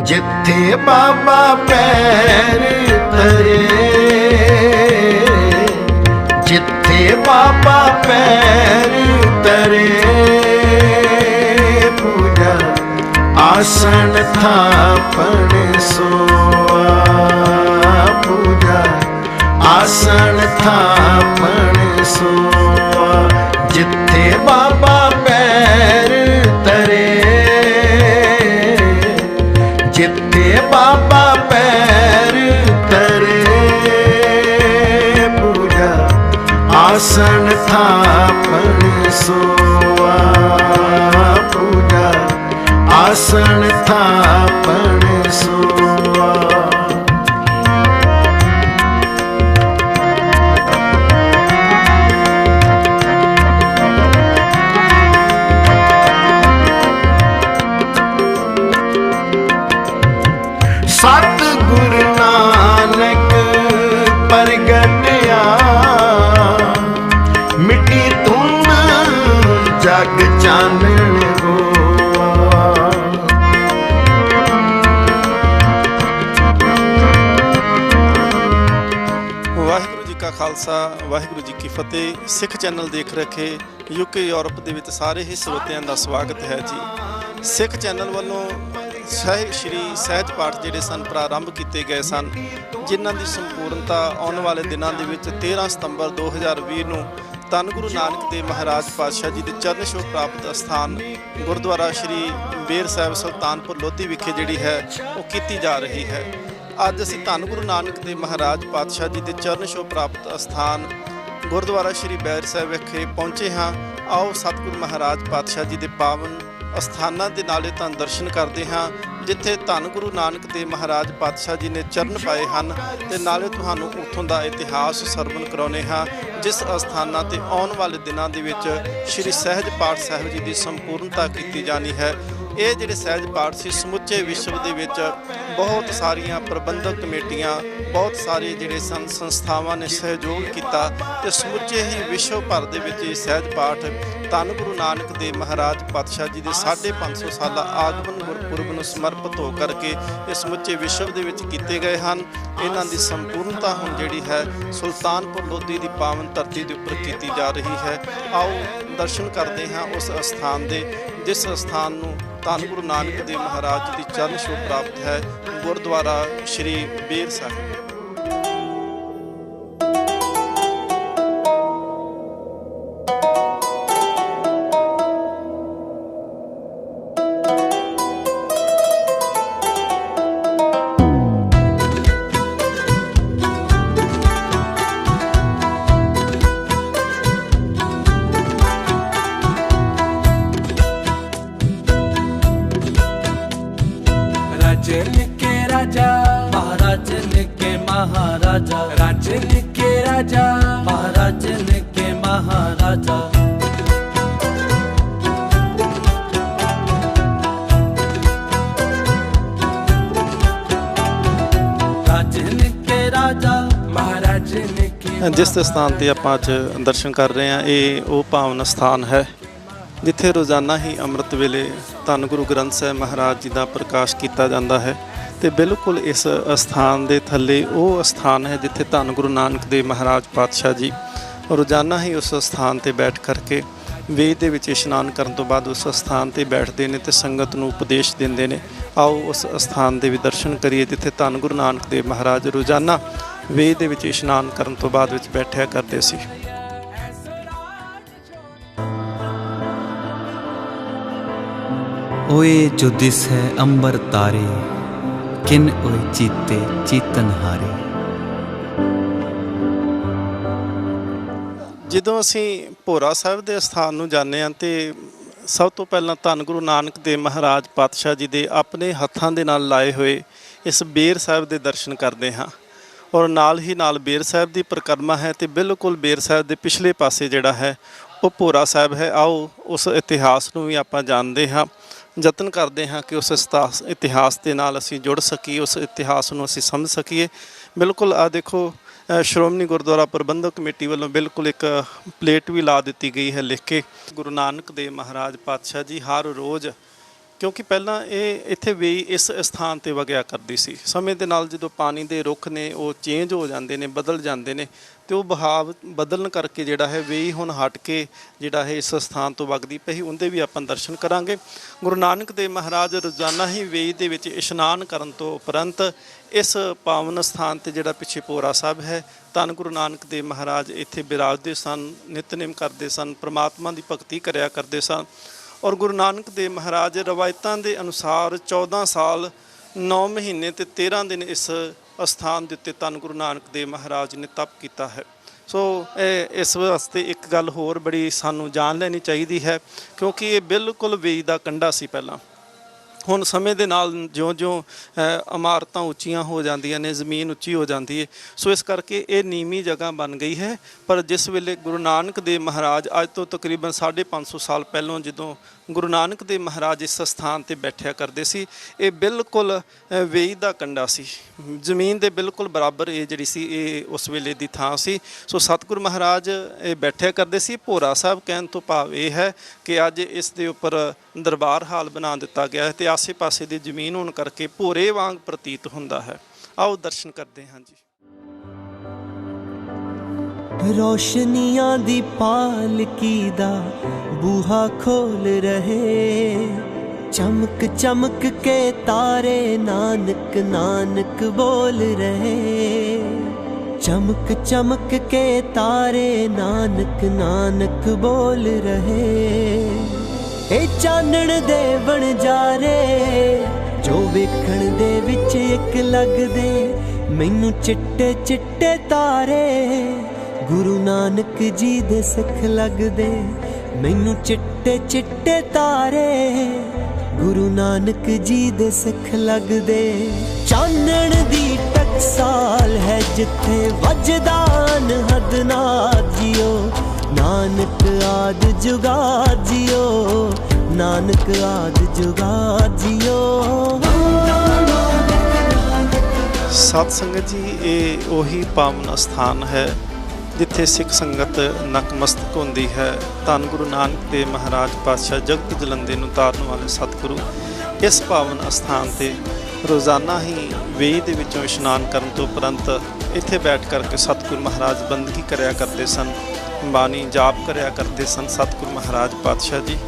जिथे बाबा पैर धरे, जिथे बाबा पैर धरे, पूजा आसन थापन सोआ, पूजा आसन थापन सोआ। जिथे बाबा पैर धरे, जिथे बाबा पैर धरे, पूजा आसन थापन सोआ, पूजा आसन थापन सोआ। सतगुरु नानक प्रगटया, मिट्टी धुन जग चानन होआ। ਵਾਹਿਗੁਰੂ ਜੀ ਕਾ ਖਾਲਸਾ, ਵਾਹਿਗੁਰੂ ਜੀ ਕੀ ਫਤਿਹ। ਸਿੱਖ ਚੈਨਲ ਦੇਖ ਰਹੇ ਯੂਕੇ ਯੂਰਪ ਦੇ ਵਿੱਚ ਸਾਰੇ ਹੀ ਸਰੋਤਿਆਂ ਦਾ ਸਵਾਗਤ ਹੈ ਜੀ। ਸਿੱਖ ਚੈਨਲ ਵੱਲੋਂ ਸ਼੍ਰੀ ਸਹਿਜ ਪਾਠ ਜਿਹੜੇ ਸਨ ਪ੍ਰਾਰੰਭ ਕੀਤੇ ਗਏ ਸਨ, ਜਿਨ੍ਹਾਂ ਦੀ ਸੰਪੂਰਨਤਾ ਆਉਣ ਵਾਲੇ ਦਿਨਾਂ ਦੇ ਵਿੱਚ 13 ਸਤੰਬਰ 2020 ਨੂੰ ਧੰਨ ਗੁਰੂ ਨਾਨਕ ਦੇਵ ਮਹਾਰਾਜ ਪਾਤਸ਼ਾਹ ਜੀ ਦੇ ਚਰਨ ਛੋਹ ਪ੍ਰਾਪਤ ਅਸਥਾਨ ਗੁਰਦੁਆਰਾ ਸ਼੍ਰੀ ਬੇਰ ਸਾਹਿਬ ਸੁਲਤਾਨਪੁਰ ਲੋਧੀ ਵਿਖੇ ਜਿਹੜੀ ਹੈ ਉਹ ਕੀਤੀ ਜਾ ਰਹੀ ਹੈ। ਅੱਜ ਅਸੀਂ ਧੰਨ ਗੁਰੂ ਨਾਨਕ ਦੇਵ ਮਹਾਰਾਜ ਪਾਤਸ਼ਾਹ ਜੀ ਦੇ ਚਰਨ ਛੋਹ ਪ੍ਰਾਪਤ ਅਸਥਾਨ ਗੁਰਦੁਆਰਾ ਸ਼੍ਰੀ ਬੇਰ ਸਾਹਿਬ ਵਿਖੇ ਪਹੁੰਚੇ ਹਾਂ। ਆਓ ਸਤਿਗੁਰੂ ਮਹਾਰਾਜ ਪਾਤਸ਼ਾਹ ਜੀ ਦੇ ਪਾਵਨ ਅਸਥਾਨਾਂ ਦੇ ਨਾਲੇ ਤਾਂ ਦਰਸ਼ਨ ਕਰਦੇ ਹਾਂ, ਜਿੱਥੇ ਧੰਨ ਗੁਰੂ ਨਾਨਕ ਦੇਵ ਮਹਾਰਾਜ ਪਾਤਸ਼ਾਹ ਜੀ ਨੇ ਚਰਨ ਪਾਏ ਹਨ, ਤੇ ਨਾਲੇ ਤੁਹਾਨੂੰ ਉੱਥੋਂ ਦਾ ਇਤਿਹਾਸ ਸਰਵਣ ਕਰਾਉਂਦੇ ਹਾਂ, ਜਿਸ ਅਸਥਾਨਾਂ ਤੇ ਆਉਣ ਵਾਲੇ ਦਿਨਾਂ ਦੇ ਵਿੱਚ ਸ਼੍ਰੀ ਸਹਿਜ ਪਾਠ ਸਾਹਿਬ ਜੀ ਦੀ ਸੰਪੂਰਨਤਾ ਕੀਤੀ ਜਾਣੀ ਹੈ। ਇਹ ਜਿਹੜੇ ਸਹਿਜ ਪਾਠ ਸੀ, ਸਮੁੱਚੇ ਵਿਸ਼ਵ ਦੇ ਵਿੱਚ ਬਹੁਤ ਸਾਰੀਆਂ ਪ੍ਰਬੰਧਕ ਕਮੇਟੀਆਂ, ਬਹੁਤ ਸਾਰੇ ਜਿਹੜੇ ਸੰਸਥਾਵਾਂ ਨੇ ਸਹਿਯੋਗ ਕੀਤਾ, ਤੇ ਸਮੁੱਚੇ ਹੀ ਵਿਸ਼ਵ ਭਰ ਦੇ ਵਿੱਚ ਇਹ ਸਹਿਜ ਪਾਠ ਧੰਨ ਗੁਰੂ ਨਾਨਕ ਦੇਵ ਮਹਾਰਾਜ ਪਾਤਸ਼ਾਹ ਜੀ ਦੇ 550 ਸਾਲਾ ਆਗਮਨ ਗੁਰਪੁਰਬ ਨੂੰ ਸਮਰਪਿਤ ਹੋ ਕਰਕੇ ਇਹ ਸਮੁੱਚੇ ਵਿਸ਼ਵ ਦੇ ਵਿੱਚ ਕੀਤੇ ਗਏ ਹਨ। ਇਹਨਾਂ ਦੀ ਸੰਪੂਰਨਤਾ ਹੁਣ ਜਿਹੜੀ ਹੈ ਸੁਲਤਾਨਪੁਰ ਲੋਧੀ ਦੀ ਪਾਵਨ ਧਰਤੀ ਦੇ ਉੱਪਰ ਕੀਤੀ ਜਾ ਰਹੀ ਹੈ। ਆਓ ਦਰਸ਼ਨ ਕਰਦੇ ਹਾਂ ਉਸ ਅਸਥਾਨ ਦੇ, ਜਿਸ ਅਸਥਾਨ ਨੂੰ ਧੰਨ ਗੁਰੂ ਨਾਨਕ ਦੇਵ ਮਹਾਰਾਜ ਜੀ ਦੀ ਚਰਨ ਛੋਹ ਪ੍ਰਾਪਤ ਹੈ, ਗੁਰਦੁਆਰਾ ਸ਼੍ਰੀ ਬੇਰ ਸਾਹਿਬ। राजन के राजा महाराजन के महाराजा, राजन के राजा महाराजन के महाराजा। राजन के राजा महाराजन के। ਜਿਸ ਸਥਾਨ ਤੇ ਆਪਾਂ ਅੱਜ ਦਰਸ਼ਨ ਕਰ ਰਹੇ ਹਾਂ, ਇਹ ਉਹ ਪਾਵਨ ਸਥਾਨ ਹੈ ਜਿੱਥੇ ਰੋਜ਼ਾਨਾ ਹੀ ਅੰਮ੍ਰਿਤ ਵੇਲੇ ਧੰਨ ਗੁਰੂ ਗ੍ਰੰਥ ਸਾਹਿਬ ਮਹਾਰਾਜ ਜੀ ਦਾ ਪ੍ਰਕਾਸ਼ ਕੀਤਾ ਜਾਂਦਾ ਹੈ। ਤੇ ਬਿਲਕੁਲ ਇਸ ਅਸਥਾਨ ਦੇ ਥੱਲੇ ਉਹ ਅਸਥਾਨ ਹੈ ਜਿੱਥੇ ਧੰਨ ਗੁਰੂ ਨਾਨਕ ਦੇਵ ਮਹਾਰਾਜ ਪਾਤਸ਼ਾਹ ਜੀ ਰੋਜ਼ਾਨਾ ਹੀ ਉਸ ਅਸਥਾਨ ਤੇ ਬੈਠ ਕਰਕੇ ਵੇਦ ਦੇ ਵਿੱਚ ਇਸ਼ਨਾਨ ਕਰਨ ਤੋਂ ਬਾਅਦ ਉਸ ਅਸਥਾਨ ਤੇ ਬੈਠਦੇ ਨੇ ਤੇ ਸੰਗਤ ਨੂੰ ਉਪਦੇਸ਼ ਦਿੰਦੇ ਨੇ। ਆਓ ਉਸ ਅਸਥਾਨ ਦੇ ਵੀ ਦਰਸ਼ਨ ਕਰੀਏ ਜਿੱਥੇ ਧੰਨ ਗੁਰੂ ਨਾਨਕ ਦੇਵ ਮਹਾਰਾਜ ਰੋਜ਼ਾਨਾ ਵੇਦ ਦੇ ਵਿੱਚ ਇਸ਼ਨਾਨ ਕਰਨ ਤੋਂ ਬਾਅਦ ਵਿੱਚ ਬੈਠਿਆ ਕਰਦੇ ਸੀ। ओए जो दिस है अंबर तारे, किन ओए चीते चीतन हारे। ਜਦੋਂ ਅਸੀਂ ਭੋਰਾ ਸਾਹਿਬ ਦੇ ਅਸਥਾਨ ਨੂੰ ਜਾਂਦੇ ਹਾਂ ਤੇ ਸਭ ਤੋਂ ਪਹਿਲਾਂ ਧੰਨ ਗੁਰੂ ਨਾਨਕ ਦੇਵ ਮਹਾਰਾਜ ਪਾਤਸ਼ਾਹ ਜੀ ਦੇ ਆਪਣੇ ਹੱਥਾਂ ਦੇ ਨਾਲ ਲਾਏ ਹੋਏ ਇਸ ਬੇਰ ਸਾਹਿਬ ਦੇ ਦਰਸ਼ਨ ਕਰਦੇ ਹਾਂ, ਔਰ ਨਾਲ ਹੀ ਨਾਲ ਬੇਰ ਸਾਹਿਬ ਦੀ ਪਰਿਕਰਮਾ ਹੈ ਤੇ ਬਿਲਕੁਲ ਬੇਰ ਸਾਹਿਬ ਦੇ ਪਿਛਲੇ ਪਾਸੇ ਜਿਹੜਾ ਹੈ ਉਹ ਭੋਰਾ ਸਾਹਿਬ ਹੈ। ਆਓ ਉਸ ਇਤਿਹਾਸ ਨੂੰ ਵੀ ਆਪਾਂ ਜਾਣਦੇ ਹਾਂ, ਯਤਨ ਕਰਦੇ ਹਾਂ ਕਿ ਉਸ ਇਤਿਹਾਸ ਦੇ ਨਾਲ ਅਸੀਂ ਜੁੜ ਸਕੀਏ, ਉਸ ਇਤਿਹਾਸ ਨੂੰ ਅਸੀਂ ਸਮਝ ਸਕੀਏ। ਬਿਲਕੁਲ ਆ ਦੇਖੋ, ਸ਼੍ਰੋਮਣੀ ਗੁਰਦੁਆਰਾ ਪ੍ਰਬੰਧਕ ਕਮੇਟੀ ਵੱਲੋਂ ਬਿਲਕੁਲ ਇੱਕ ਪਲੇਟ ਵੀ ਲਾ ਦਿੱਤੀ ਗਈ ਹੈ ਲਿਖ ਕੇ, ਗੁਰੂ ਨਾਨਕ ਦੇਵ ਮਹਾਰਾਜ ਪਾਤਸ਼ਾਹ ਜੀ ਹਰ ਰੋਜ਼ ਕਿਉਂਕਿ ਪਹਿਲਾਂ ਇਹ ਇੱਥੇ ਵੇਈ ਇਸ ਸਥਾਨ ਤੇ ਵਗਿਆ ਕਰਦੀ ਸੀ। ਸਮੇਂ ਦੇ ਨਾਲ ਜਦੋਂ ਪਾਣੀ ਦੇ ਰੁੱਖ ਨੇ ਉਹ ਚੇਂਜ ਹੋ ਜਾਂਦੇ ਨੇ, ਬਦਲ ਜਾਂਦੇ ਨੇ, ਤੇ ਉਹ ਬਹਾਵ ਬਦਲਣ ਕਰਕੇ ਜਿਹੜਾ ਹੈ ਵੇਈ ਹੁਣ ਹਟ ਕੇ ਜਿਹੜਾ ਹੈ ਇਸ ਸਥਾਨ ਤੋਂ ਵਗਦੀ ਪਈ, ਉਹਦੇ ਵੀ ਆਪਾਂ ਦਰਸ਼ਨ ਕਰਾਂਗੇ। ਗੁਰੂ ਨਾਨਕ ਦੇਵ ਮਹਾਰਾਜ ਰੋਜ਼ਾਨਾ ਹੀ ਵੇਈ ਦੇ ਵਿੱਚ ਇਸ਼ਨਾਨ ਕਰਨ ਤੋਂ ਉਪਰੰਤ ਇਸ ਪਾਵਨ ਸਥਾਨ ਤੇ ਜਿਹੜਾ ਪਿੱਛੇ ਭੋਰਾ ਸਾਹਿਬ ਹੈ, ਧੰਨ ਗੁਰੂ ਨਾਨਕ ਦੇਵ ਮਹਾਰਾਜ ਇੱਥੇ ਬਿਰਾਜਦੇ ਸਨ, ਨਿਤਨੇਮ ਕਰਦੇ ਸਨ, ਪ੍ਰਮਾਤਮਾ ਦੀ ਭਗਤੀ ਕਰਿਆ ਕਰਦੇ ਸਨ। ਔਰ ਗੁਰੂ ਨਾਨਕ ਦੇਵ ਮਹਾਰਾਜ ਰਵਾਇਤਾਂ ਦੇ ਅਨੁਸਾਰ 14 ਸਾਲ 9 ਮਹੀਨੇ ਤੇ 13 ਦਿਨ ਇਸ ਅਸਥਾਨ ਦੇ ਉੱਤੇ ਧੰਨ ਗੁਰੂ ਨਾਨਕ ਦੇਵ ਮਹਾਰਾਜ ਨੇ ਤਪ ਕੀਤਾ ਹੈ। ਸੋ ਇਸ ਵਾਸਤੇ ਇੱਕ ਗੱਲ ਹੋਰ ਬੜੀ ਸਾਨੂੰ ਜਾਣ ਲੈਣੀ ਚਾਹੀਦੀ ਹੈ, ਕਿਉਂਕਿ ਇਹ ਬਿਲਕੁਲ ਵੇਈ ਦਾ ਕੰਢਾ ਸੀ ਪਹਿਲਾਂ। ਹੁਣ ਸਮੇਂ ਦੇ ਨਾਲ ਜਿਉਂ-ਜਿਉਂ ਇਮਾਰਤਾਂ ਉੱਚੀਆਂ ਹੋ ਜਾਂਦੀਆਂ ਨੇ, ਜ਼ਮੀਨ ਉੱਚੀ ਹੋ ਜਾਂਦੀ ਹੈ, ਸੋ ਇਸ ਕਰਕੇ ਇਹ ਨੀਵੀਂ ਜਗ੍ਹਾ ਬਣ ਗਈ ਹੈ। ਪਰ ਜਿਸ ਵੇਲੇ ਗੁਰੂ ਨਾਨਕ ਦੇਵ ਮਹਾਰਾਜ ਅੱਜ ਤੋਂ ਤਕਰੀਬਨ 550 ਸਾਲ ਪਹਿਲਾਂ ਜਦੋਂ ਗੁਰੂ ਨਾਨਕ ਦੇਵ ਮਹਾਰਾਜ ਇਸ ਸਥਾਨ ਤੇ ਬੈਠਿਆ ਕਰਦੇ ਸੀ, ਇਹ ਬਿਲਕੁਲ ਵੇਈ ਦਾ ਕੰਢਾ ਸੀ, ਜ਼ਮੀਨ ਦੇ ਬਿਲਕੁਲ ਬਰਾਬਰ ਇਹ ਜਿਹੜੀ ਸੀ ਇਹ ਉਸ ਵੇਲੇ ਦੀ ਥਾਂ ਸੀ। ਸੋ ਸਤਿਗੁਰੂ ਮਹਾਰਾਜ ਇਹ ਬੈਠਿਆ ਕਰਦੇ ਸੀ। ਭੋਰਾ ਸਾਹਿਬ ਕਹਿਣ ਤੋਂ ਭਾਵ ਇਹ ਹੈ ਕਿ ਅੱਜ ਇਸ ਦੇ ਉੱਪਰ ਦਰਬਾਰ ਹਾਲ ਬਣਾ ਦਿੱਤਾ ਗਿਆ ਹੈ ਤੇ ਆਸੇ ਪਾਸੇ ਦੀ ਜ਼ਮੀਨ ਹੋਣ ਕਰਕੇ ਭੋਰੇ ਵਾਂਗ ਪ੍ਰਤੀਤ ਹੁੰਦਾ ਹੈ। ਆਓ ਦਰਸ਼ਨ ਕਰਦੇ ਹਾਂ ਜੀ। ਰੋਸ਼ਨੀਆਂ ਦੀ ਪਾਲਕੀ ਦਾ ਬੂਹਾ ਖੋਲ ਰਹੇ, ਚਮਕ ਚਮਕ ਕੇ ਤਾਰੇ ਨਾਨਕ ਨਾਨਕ ਬੋਲ ਰਹੇ, ਚਮਕ ਚਮਕ ਕੇ ਤਾਰੇ ਨਾਨਕ ਨਾਨਕ ਬੋਲ ਰਹੇ। ਇਹ ਚਾਨਣ ਦੇ ਵਣਜਾਰੇ ਜੋ ਵੇਖਣ ਦੇ ਵਿੱਚ ਇੱਕ ਲੱਗਦੇ, ਮੈਨੂੰ ਚਿੱਟੇ ਚਿੱਟੇ ਤਾਰੇ ਗੁਰੂ ਨਾਨਕ ਜੀ ਦੇ ਸਿੱਖ ਲੱਗਦੇ, ਮੈਨੂੰ ਚਿੱਟੇ ਚਿੱਟੇ ਤਾਰੇ ਗੁਰੂ ਨਾਨਕ ਜੀ ਦੇ ਸਿੱਖ ਲੱਗਦੇ। ਚਾਨਣ ਦੀ ਟਕਸਾਲ ਹੈ ਜਿੱਥੇ ਵੱਜਦਾ ਅਨਹਦ ਨਾਦ ਜਿਓ, ਨਾਨਕ ਆਦ ਜੁਗਾ ਜਿਓ, ਨਾਨਕ ਆਦ ਜੁਗਾ ਜਿਓ। ਸਤ ਸੰਗਤ ਜੀ, ਇਹ ਉਹੀ ਪਾਵਨ ਅਸਥਾਨ ਹੈ ਜਿੱਥੇ ਸਿੱਖ ਸੰਗਤ ਨਕਮਸਤਕ ਹੁੰਦੀ ਹੈ। ਧੰਨ ਗੁਰੂ ਨਾਨਕ ਦੇਵ ਮਹਾਰਾਜ ਪਾਤਸ਼ਾਹ ਜਗਤ ਜਲੰਦੇ ਨੂੰ ਤਾਰਨ ਵਾਲੇ ਸਤਿਗੁਰੂ ਇਸ ਪਾਵਨ ਅਸਥਾਨ ਤੇ ਰੋਜ਼ਾਨਾ ਹੀ ਵੇਈ ਦੇ ਵਿੱਚੋਂ ਇਸ਼ਨਾਨ ਕਰਨ ਤੋਂ ਉਪਰੰਤ ਇੱਥੇ ਬੈਠ ਕਰਕੇ ਸਤਿਗੁਰੂ ਮਹਾਰਾਜ ਬੰਦਗੀ ਕਰਿਆ ਕਰਦੇ ਸਨ, ਬਾਣੀ ਜਾਪ ਕਰਿਆ ਕਰਦੇ ਸਨ ਸਤਿਗੁਰੂ ਮਹਾਰਾਜ ਪਾਤਸ਼ਾਹ ਜੀ।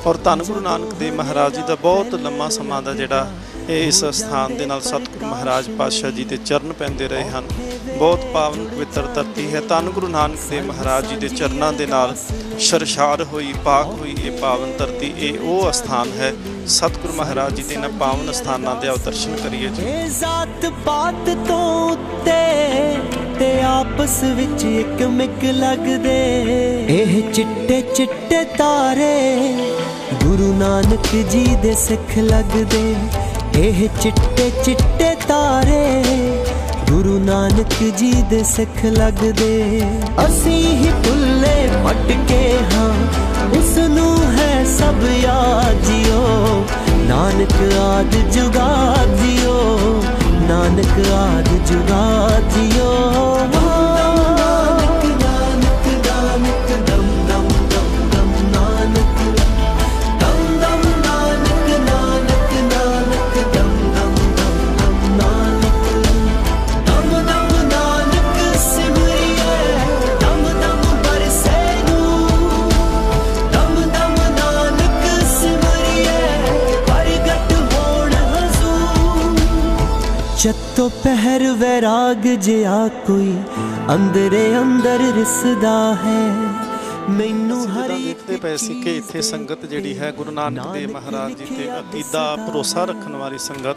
ਔਰ ਧੰਨ ਗੁਰੂ ਨਾਨਕ ਦੇਵ ਮਹਾਰਾਜ ਜੀ ਦਾ ਬਹੁਤ ਲੰਮਾ ਸਮਾਂ ਦਾ ਜਿਹੜਾ ਇਸ ਸਥਾਨ ਦੇ ਨਾਲ ਸਤਿਗੁਰੂ ਮਹਾਰਾਜ ਪਾਤਸ਼ਾਹ ਜੀ ਦੇ ਚਰਨ ਪੈਂਦੇ ਰਹੇ ਹਨ। ਬਹੁਤ ਪਾਵਨ ਪਵਿੱਤਰ ਧਰਤੀ ਹੈ। ਧੰਨ ਗੁਰੂ ਨਾਨਕ ਦੇਵ ਮਹਾਰਾਜ ਜੀ ਦੇ ਚਰਨਾਂ ਦੇ ਨਾਲ ਸ਼ਰਸ਼ਾਰ ਹੋਈ, ਪਾਕ ਹੋਈ ਇਹ ਪਾਵਨ ਧਰਤੀ, ਇਹ ਉਹ ਅਸਥਾਨ ਹੈ। ਸਤਿਗੁਰੂ ਮਹਾਰਾਜ ਜੀ ਦੇ ਇਹਨਾਂ ਪਾਵਨ ਸਥਾਨਾਂ ਦੇ ਆਓ ਦਰਸ਼ਨ ਕਰੀਏ ਜੀ। ਜ਼ਾਤ ਪਾਤ ਤੋਂ ਉੱਤੇ ਤੇ ਆਪਸ ਵਿੱਚ ਇੱਕ ਮਿਕ ਲੱਗਦੇ, ਇਹ ਚਿੱਟੇ ਚਿੱਟੇ ਤਾਰੇ ਗੁਰੂ ਨਾਨਕ ਜੀ ਦੇ ਸਿੱਖ ਲੱਗਦੇ, ਇਹ ਚਿੱਟੇ ਚਿੱਟੇ ਤਾਰੇ ਗੁਰੂ ਨਾਨਕ ਜੀ ਦੇ ਸਿੱਖ ਲੱਗਦੇ। ਅਸੀਂ ਹੀ ਭੁੱਲੇ ਭਟਕੇ ਹਾਂ, ਉਸ ਨੂੰ ਹੈ ਸਭ ਯਾਦ ਜਿਓ, ਨਾਨਕ ਆਦ ਜੁਗਾ ਜਿਓ, ਨਾਨਕ ਆਦ ਜੁਗਾ ਜਿਓ। ਜੱਤੋਂ ਪਹਿਰ ਵੈਰਾਗ ਜਿਆ ਕੋਈ ਅੰਦਰੇ ਅੰਦਰ ਰਿਸਦਾ ਹੈ, ਮੈਨੂੰ ਹਰੀ ਦੇਖਦੇ ਪਏ ਸੀ ਕਿ ਇੱਥੇ ਸੰਗਤ ਜਿਹੜੀ ਹੈ ਗੁਰੂ ਨਾਨਕ ਦੇਵ ਮਹਾਰਾਜ ਜੀ ਤੇ ਅਕੀਦਾ ਭਰੋਸਾ ਰੱਖਣ ਵਾਲੀ ਸੰਗਤ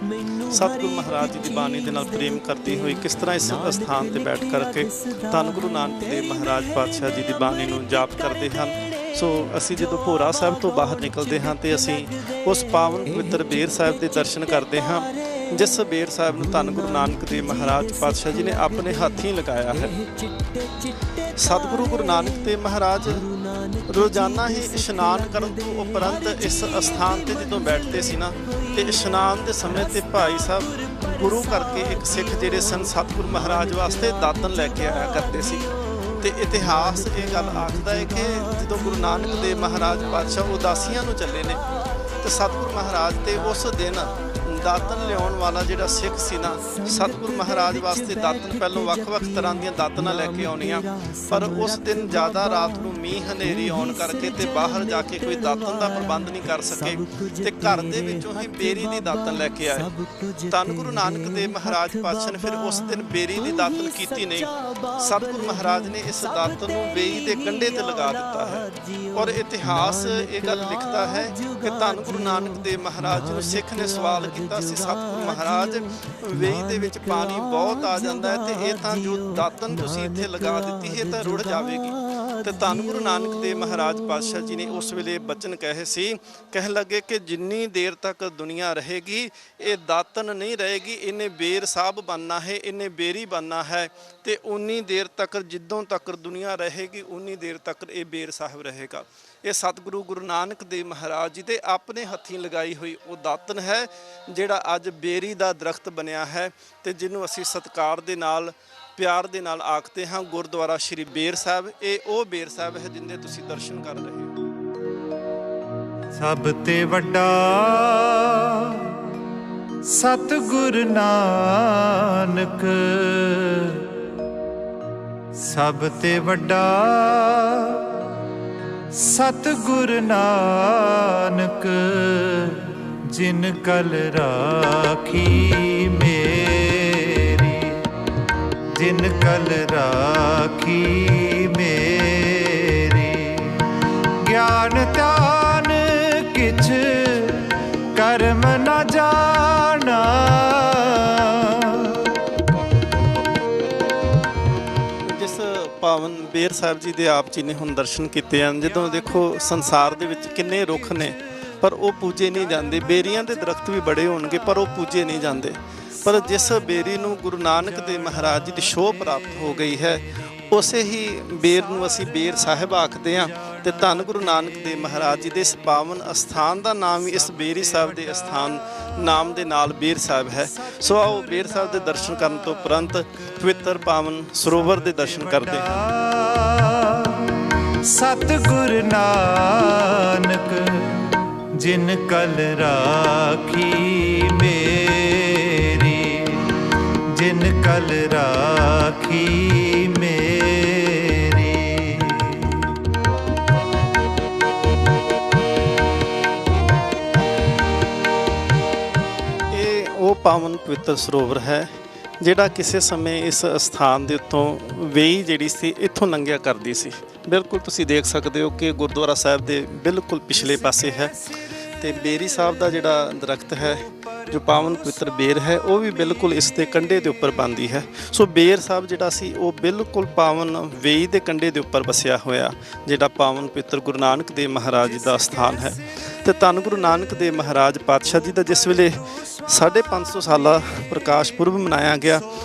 ਸਤਿਗੁਰੂ ਮਹਾਰਾਜ ਜੀ ਦੀ ਬਾਣੀ ਦੇ ਨਾਲ ਪ੍ਰੇਮ ਕਰਦੀ ਹੋਈ ਕਿਸ ਤਰ੍ਹਾਂ ਇਸ ਸਥਾਨ ਤੇ ਬੈਠ ਕਰਕੇ ਧੰਨ ਗੁਰੂ ਨਾਨਕ ਦੇਵ ਮਹਾਰਾਜ ਪਾਤਸ਼ਾਹ ਜੀ ਦੀ ਬਾਣੀ ਨੂੰ ਜਾਪ ਕਰਦੇ ਹਨ। ਸੋ ਅਸੀਂ ਜਦੋਂ ਭੋਰਾ ਸਾਹਿਬ ਤੋਂ ਬਾਹਰ ਨਿਕਲਦੇ ਹਾਂ ਤੇ ਅਸੀਂ ਉਸ ਪਾਵਨ ਪਵਿੱਤਰ ਬੇਰ ਸਾਹਿਬ ਦੇ ਦਰਸ਼ਨ ਕਰਦੇ ਹਾਂ, ਜਿਸ ਬੇਰ ਸਾਹਿਬ ਨੂੰ ਧੰਨ ਗੁਰੂ ਨਾਨਕ ਦੇਵ ਮਹਾਰਾਜ ਪਾਤਸ਼ਾਹ ਜੀ ਨੇ ਆਪਣੇ ਹੱਥੀਂ ਲਗਾਇਆ ਹੈ। ਸਤਿਗੁਰੂ ਗੁਰੂ ਨਾਨਕ ਦੇਵ ਮਹਾਰਾਜ ਰੋਜ਼ਾਨਾ ਹੀ ਇਸ਼ਨਾਨ ਕਰਨ ਤੋਂ ਉਪਰੰਤ ਇਸ ਅਸਥਾਨ ਤੇ ਜਦੋਂ ਬੈਠਦੇ ਸੀ ਨਾ, ਤੇ ਇਸ਼ਨਾਨ ਦੇ ਸਮੇਂ ਤੇ ਭਾਈ ਸਾਹਿਬ ਗੁਰੂ ਕਰਕੇ ਇੱਕ ਸਿੱਖ ਜਿਹੜੇ ਸਨ ਸਤਿਗੁਰੂ ਮਹਾਰਾਜ ਵਾਸਤੇ ਦਾਤਨ ਲੈ ਕੇ ਆਇਆ ਕਰਦੇ ਸੀ। ਤੇ ਇਤਿਹਾਸ ਇਹ ਗੱਲ ਆਖਦਾ ਹੈ ਕਿ ਜਦੋਂ ਗੁਰੂ ਨਾਨਕ ਦੇਵ ਮਹਾਰਾਜ ਪਾਤਸ਼ਾਹ ਉਦਾਸੀਆਂ ਨੂੰ ਚੱਲੇ ਨੇ ਤੇ ਸਤਿਗੁਰੂ ਮਹਾਰਾਜ ਤੇ ਉਸ ਦਿਨ ਦਾਤਨ ਲਿਆਉਣ ਵਾਲਾ ਜਿਹੜਾ ਸਿੱਖ ਸੀ ਨਾ, ਸਤਿਗੁਰੂ ਮਹਾਰਾਜ ਵਾਸਤੇ ਦਾਤਨ ਪਹਿਲੋਂ ਵੱਖ-ਵੱਖ ਤਰ੍ਹਾਂ ਦੀਆਂ ਦਾਤਨਾਂ ਲੈ ਕੇ ਆਉਣੀਆਂ, ਪਰ ਉਸ ਦਿਨ ਜ਼ਿਆਦਾ ਰਾਤ ਨੂੰ ਮੀਂਹ ਹਨੇਰੀ ਆਉਣ ਕਰਕੇ ਤੇ ਬਾਹਰ ਜਾ ਕੇ ਕੋਈ ਦਾਤਨ ਦਾ ਪ੍ਰਬੰਧ ਨਹੀਂ ਕਰ ਸਕੇ ਤੇ ਘਰ ਦੇ ਵਿੱਚੋਂ ਹੀ ਬੇਰੀ ਦੀ ਦਾਤਨ ਲੈ ਕੇ ਆਏ। ਧੰਨ ਗੁਰੂ ਨਾਨਕ ਦੇਵ ਮਹਾਰਾਜ ਪਾਤਸ਼ਾਹ ਨੇ ਫਿਰ ਉਸ ਦਿਨ ਬੇਰੀ ਦੀ ਦਾਤਨ ਕੀਤੀ ਨਹੀਂ। ਸਤਿਗੁਰੂ ਮਹਾਰਾਜ ਨੇ ਇਸ ਦਾਤਨ ਨੂੰ ਵੇਈ ਦੇ ਕੰਢੇ ਤੇ ਲਗਾ ਦਿੱਤਾ ਹੈ ਔਰ ਇਤਿਹਾਸ ਇਹ ਗੱਲ ਲਿਖਦਾ ਹੈ ਕਿ ਧੰਨ ਗੁਰੂ ਨਾਨਕ ਦੇਵ ਮਹਾਰਾਜ ਨੂੰ ਸਿੱਖ ਨੇ ਸਵਾਲ ਕੀਤਾ ਸੀ, ਸਤਿਗੁਰੂ ਮਹਾਰਾਜ ਵੇਈ ਦੇ ਵਿੱਚ ਪਾਣੀ ਬਹੁਤ ਆ ਜਾਂਦਾ ਹੈ ਤੇ ਇਹ ਤਾਂ ਜੋ ਦਾਤਨ ਤੁਸੀਂ ਇੱਥੇ ਲਗਾ ਦਿੱਤੀ ਇਹ ਤਾਂ ਰੁੜ ਜਾਵੇਗੀ। ਤੇ ਧੰਨ ਗੁਰੂ ਨਾਨਕ ਦੇਵ ਮਹਾਰਾਜ ਪਾਤਸ਼ਾਹ ਜੀ ਨੇ ਉਸ ਵੇਲੇ ਬਚਨ ਕਹੇ ਸੀ, ਕਹਿਣ ਲੱਗੇ ਕਿ ਜਿੰਨੀ ਦੇਰ ਤੱਕ ਦੁਨੀਆ ਰਹੇਗੀ ਇਹ ਦਾਤਨ ਨਹੀਂ ਰਹੇਗੀ, ਇਹਨੇ ਬੇਰ ਸਾਹਿਬ ਬਣਨਾ ਹੈ, ਇਹਨੇ ਬੇਰੀ ਬਣਨਾ ਹੈ ਤੇ ਉਨੀ ਦੇਰ ਤੱਕ ਜਿੱਦੋਂ ਤੱਕ ਦੁਨੀਆ ਰਹੇਗੀ ਉਨੀ ਦੇਰ ਤੱਕ ਇਹ ਬੇਰ ਸਾਹਿਬ ਰਹੇਗਾ। ਇਹ ਸਤਿਗੁਰੂ ਗੁਰੂ ਨਾਨਕ ਦੇਵ ਮਹਾਰਾਜ ਜੀ ਦੇ ਆਪਣੇ ਹੱਥੀਂ ਲਗਾਈ ਹੋਈ ਉਹ ਦਾਤਨ ਹੈ ਜਿਹੜਾ ਅੱਜ ਬੇਰੀ ਦਾ ਦਰਖਤ ਬਣਿਆ ਹੈ ਤੇ ਜਿਹਨੂੰ ਅਸੀਂ ਸਤਿਕਾਰ ਦੇ ਨਾਲ ਪਿਆਰ ਦੇ ਨਾਲ ਆਖਦੇ ਹਾਂ ਗੁਰਦੁਆਰਾ ਸ਼੍ਰੀ ਬੇਰ ਸਾਹਿਬ। ਇਹ ਉਹ ਬੇਰ ਸਾਹਿਬ ਹੈ ਜਿੰਦੇ ਤੁਸੀਂ ਦਰਸ਼ਨ ਕਰ ਰਹੇ ਹੋ। ਸਭ ਤੇ ਵੱਡਾ ਸਤਿਗੁਰ ਨਾਨਕ, ਸਭ ਤੇ ਵੱਡਾ ਸਤਿਗੁਰ ਨਾਨਕ, ਜਿਨ ਕਲ ਰਾਖੀ ਮੇਰੀ, ਜਿਨ ਕਲ ਰਾਖੀ ਮੇਰੀ। ਗਿਆਨ ਧਿਆਨ ਕਿਛ ਕਰਮ ਨ ਜਾਣਾ, ਜਿਸ ਪਾਵਨ ਬੇਰ ਸਾਹਿਬ ਜੀ ਦੇ ਆਪ ਜੀ ਨੇ ਹੁਣ ਦਰਸ਼ਨ ਕੀਤੇ ਹਨ। ਜਦੋਂ ਦੇਖੋ ਸੰਸਾਰ ਦੇ ਵਿੱਚ ਕਿੰਨੇ ਰੁੱਖ ਨੇ ਪਰ ਉਹ ਪੂਜੇ ਨਹੀਂ ਜਾਂਦੇ, ਬੇਰੀਆਂ ਦੇ ਦਰਖਤ ਵੀ ਬੜੇ ਹੋਣਗੇ ਪਰ ਉਹ ਪੂਜੇ ਨਹੀਂ ਜਾਂਦੇ। ਪਰ ਜਿਸ ਬੇਰੀ ਨੂੰ ਗੁਰੂ ਨਾਨਕ ਦੇਵ ਮਹਾਰਾਜ ਜੀ ਦੀ ਸ਼ੋਅ ਪ੍ਰਾਪਤ ਹੋ ਗਈ ਹੈ ਉਸੇ ਹੀ ਬੇਰ ਨੂੰ ਅਸੀਂ ਬੇਰ ਸਾਹਿਬ ਆਖਦੇ ਹਾਂ ਤੇ ਧੰਨ ਗੁਰੂ ਨਾਨਕ ਦੇਵ ਮਹਾਰਾਜ ਜੀ ਦੇ ਇਸ ਪਾਵਨ ਅਸਥਾਨ ਦਾ ਨਾਮ ਵੀ ਇਸ ਬੇਰੀ ਸਾਹਿਬ ਦੇ ਅਸਥਾਨ ਨਾਮ ਦੇ ਨਾਲ ਬੇਰ ਸਾਹਿਬ ਹੈ। ਸੋ ਆਓ ਬੇਰ ਸਾਹਿਬ ਦੇ ਦਰਸ਼ਨ ਕਰਨ ਤੋਂ ਉਪਰੰਤ ਪਵਿੱਤਰ ਪਾਵਨ ਸਰੋਵਰ ਦੇ ਦਰਸ਼ਨ ਕਰਦੇ ਹਾਂ। ਸਤਿਗੁਰ ਨਾਨਕ, ਜਿਨ ਕਲ ਰਾਖੀ ਮੇਰੀ, ਜਿਨ ਕਲ ਰਾਖੀ ਮੇਰੀ। ਇਹ ਉਹ ਪਾਵਨ ਪਵਿੱਤਰ ਸਰੋਵਰ ਹੈ ਜਿਹੜਾ ਕਿਸੇ ਸਮੇਂ ਇਸ ਅਸਥਾਨ ਦੇ ਉੱਤੋਂ ਵੇਈ ਜਿਹੜੀ ਸੀ ਇੱਥੋਂ ਲੰਘਿਆ ਕਰਦੀ ਸੀ। ਬਿਲਕੁਲ ਤੁਸੀਂ ਦੇਖ ਸਕਦੇ ਹੋ ਕਿ ਗੁਰਦੁਆਰਾ ਸਾਹਿਬ ਦੇ ਬਿਲਕੁਲ ਪਿਛਲੇ ਪਾਸੇ ਹੈ ਤੇ ਬੇਰੀ ਸਾਹਿਬ ਦਾ ਜਿਹੜਾ ਦਰਖਤ ਹੈ ਜੋ ਪਾਵਨ ਪਵਿੱਤਰ ਬੇਰ ਹੈ ਉਹ ਵੀ ਬਿਲਕੁਲ ਇਸ ਦੇ ਕੰਢੇ ਦੇ ਉੱਪਰ ਬਣਦੀ ਹੈ। ਸੋ ਬੇਰ ਸਾਹਿਬ ਜਿਹੜਾ ਸੀ ਉਹ ਬਿਲਕੁਲ ਪਾਵਨ ਵੇਈ ਦੇ ਕੰਢੇ ਦੇ ਉੱਪਰ ਵਸਿਆ ਹੋਇਆ ਜਿਹੜਾ ਪਾਵਨ ਪਵਿੱਤਰ ਗੁਰੂ ਨਾਨਕ ਦੇਵ ਮਹਾਰਾਜ ਜੀ ਦਾ ਸਥਾਨ ਹੈ। ਤੇ ਧੰਨ ਗੁਰੂ ਨਾਨਕ ਦੇਵ ਮਹਾਰਾਜ ਪਾਤਸ਼ਾਹ ਜੀ ਦਾ ਜਿਸ ਵੇਲੇ 550 ਸਾਲਾ ਪ੍ਰਕਾਸ਼ ਪੁਰਬ ਮਨਾਇਆ ਗਿਆ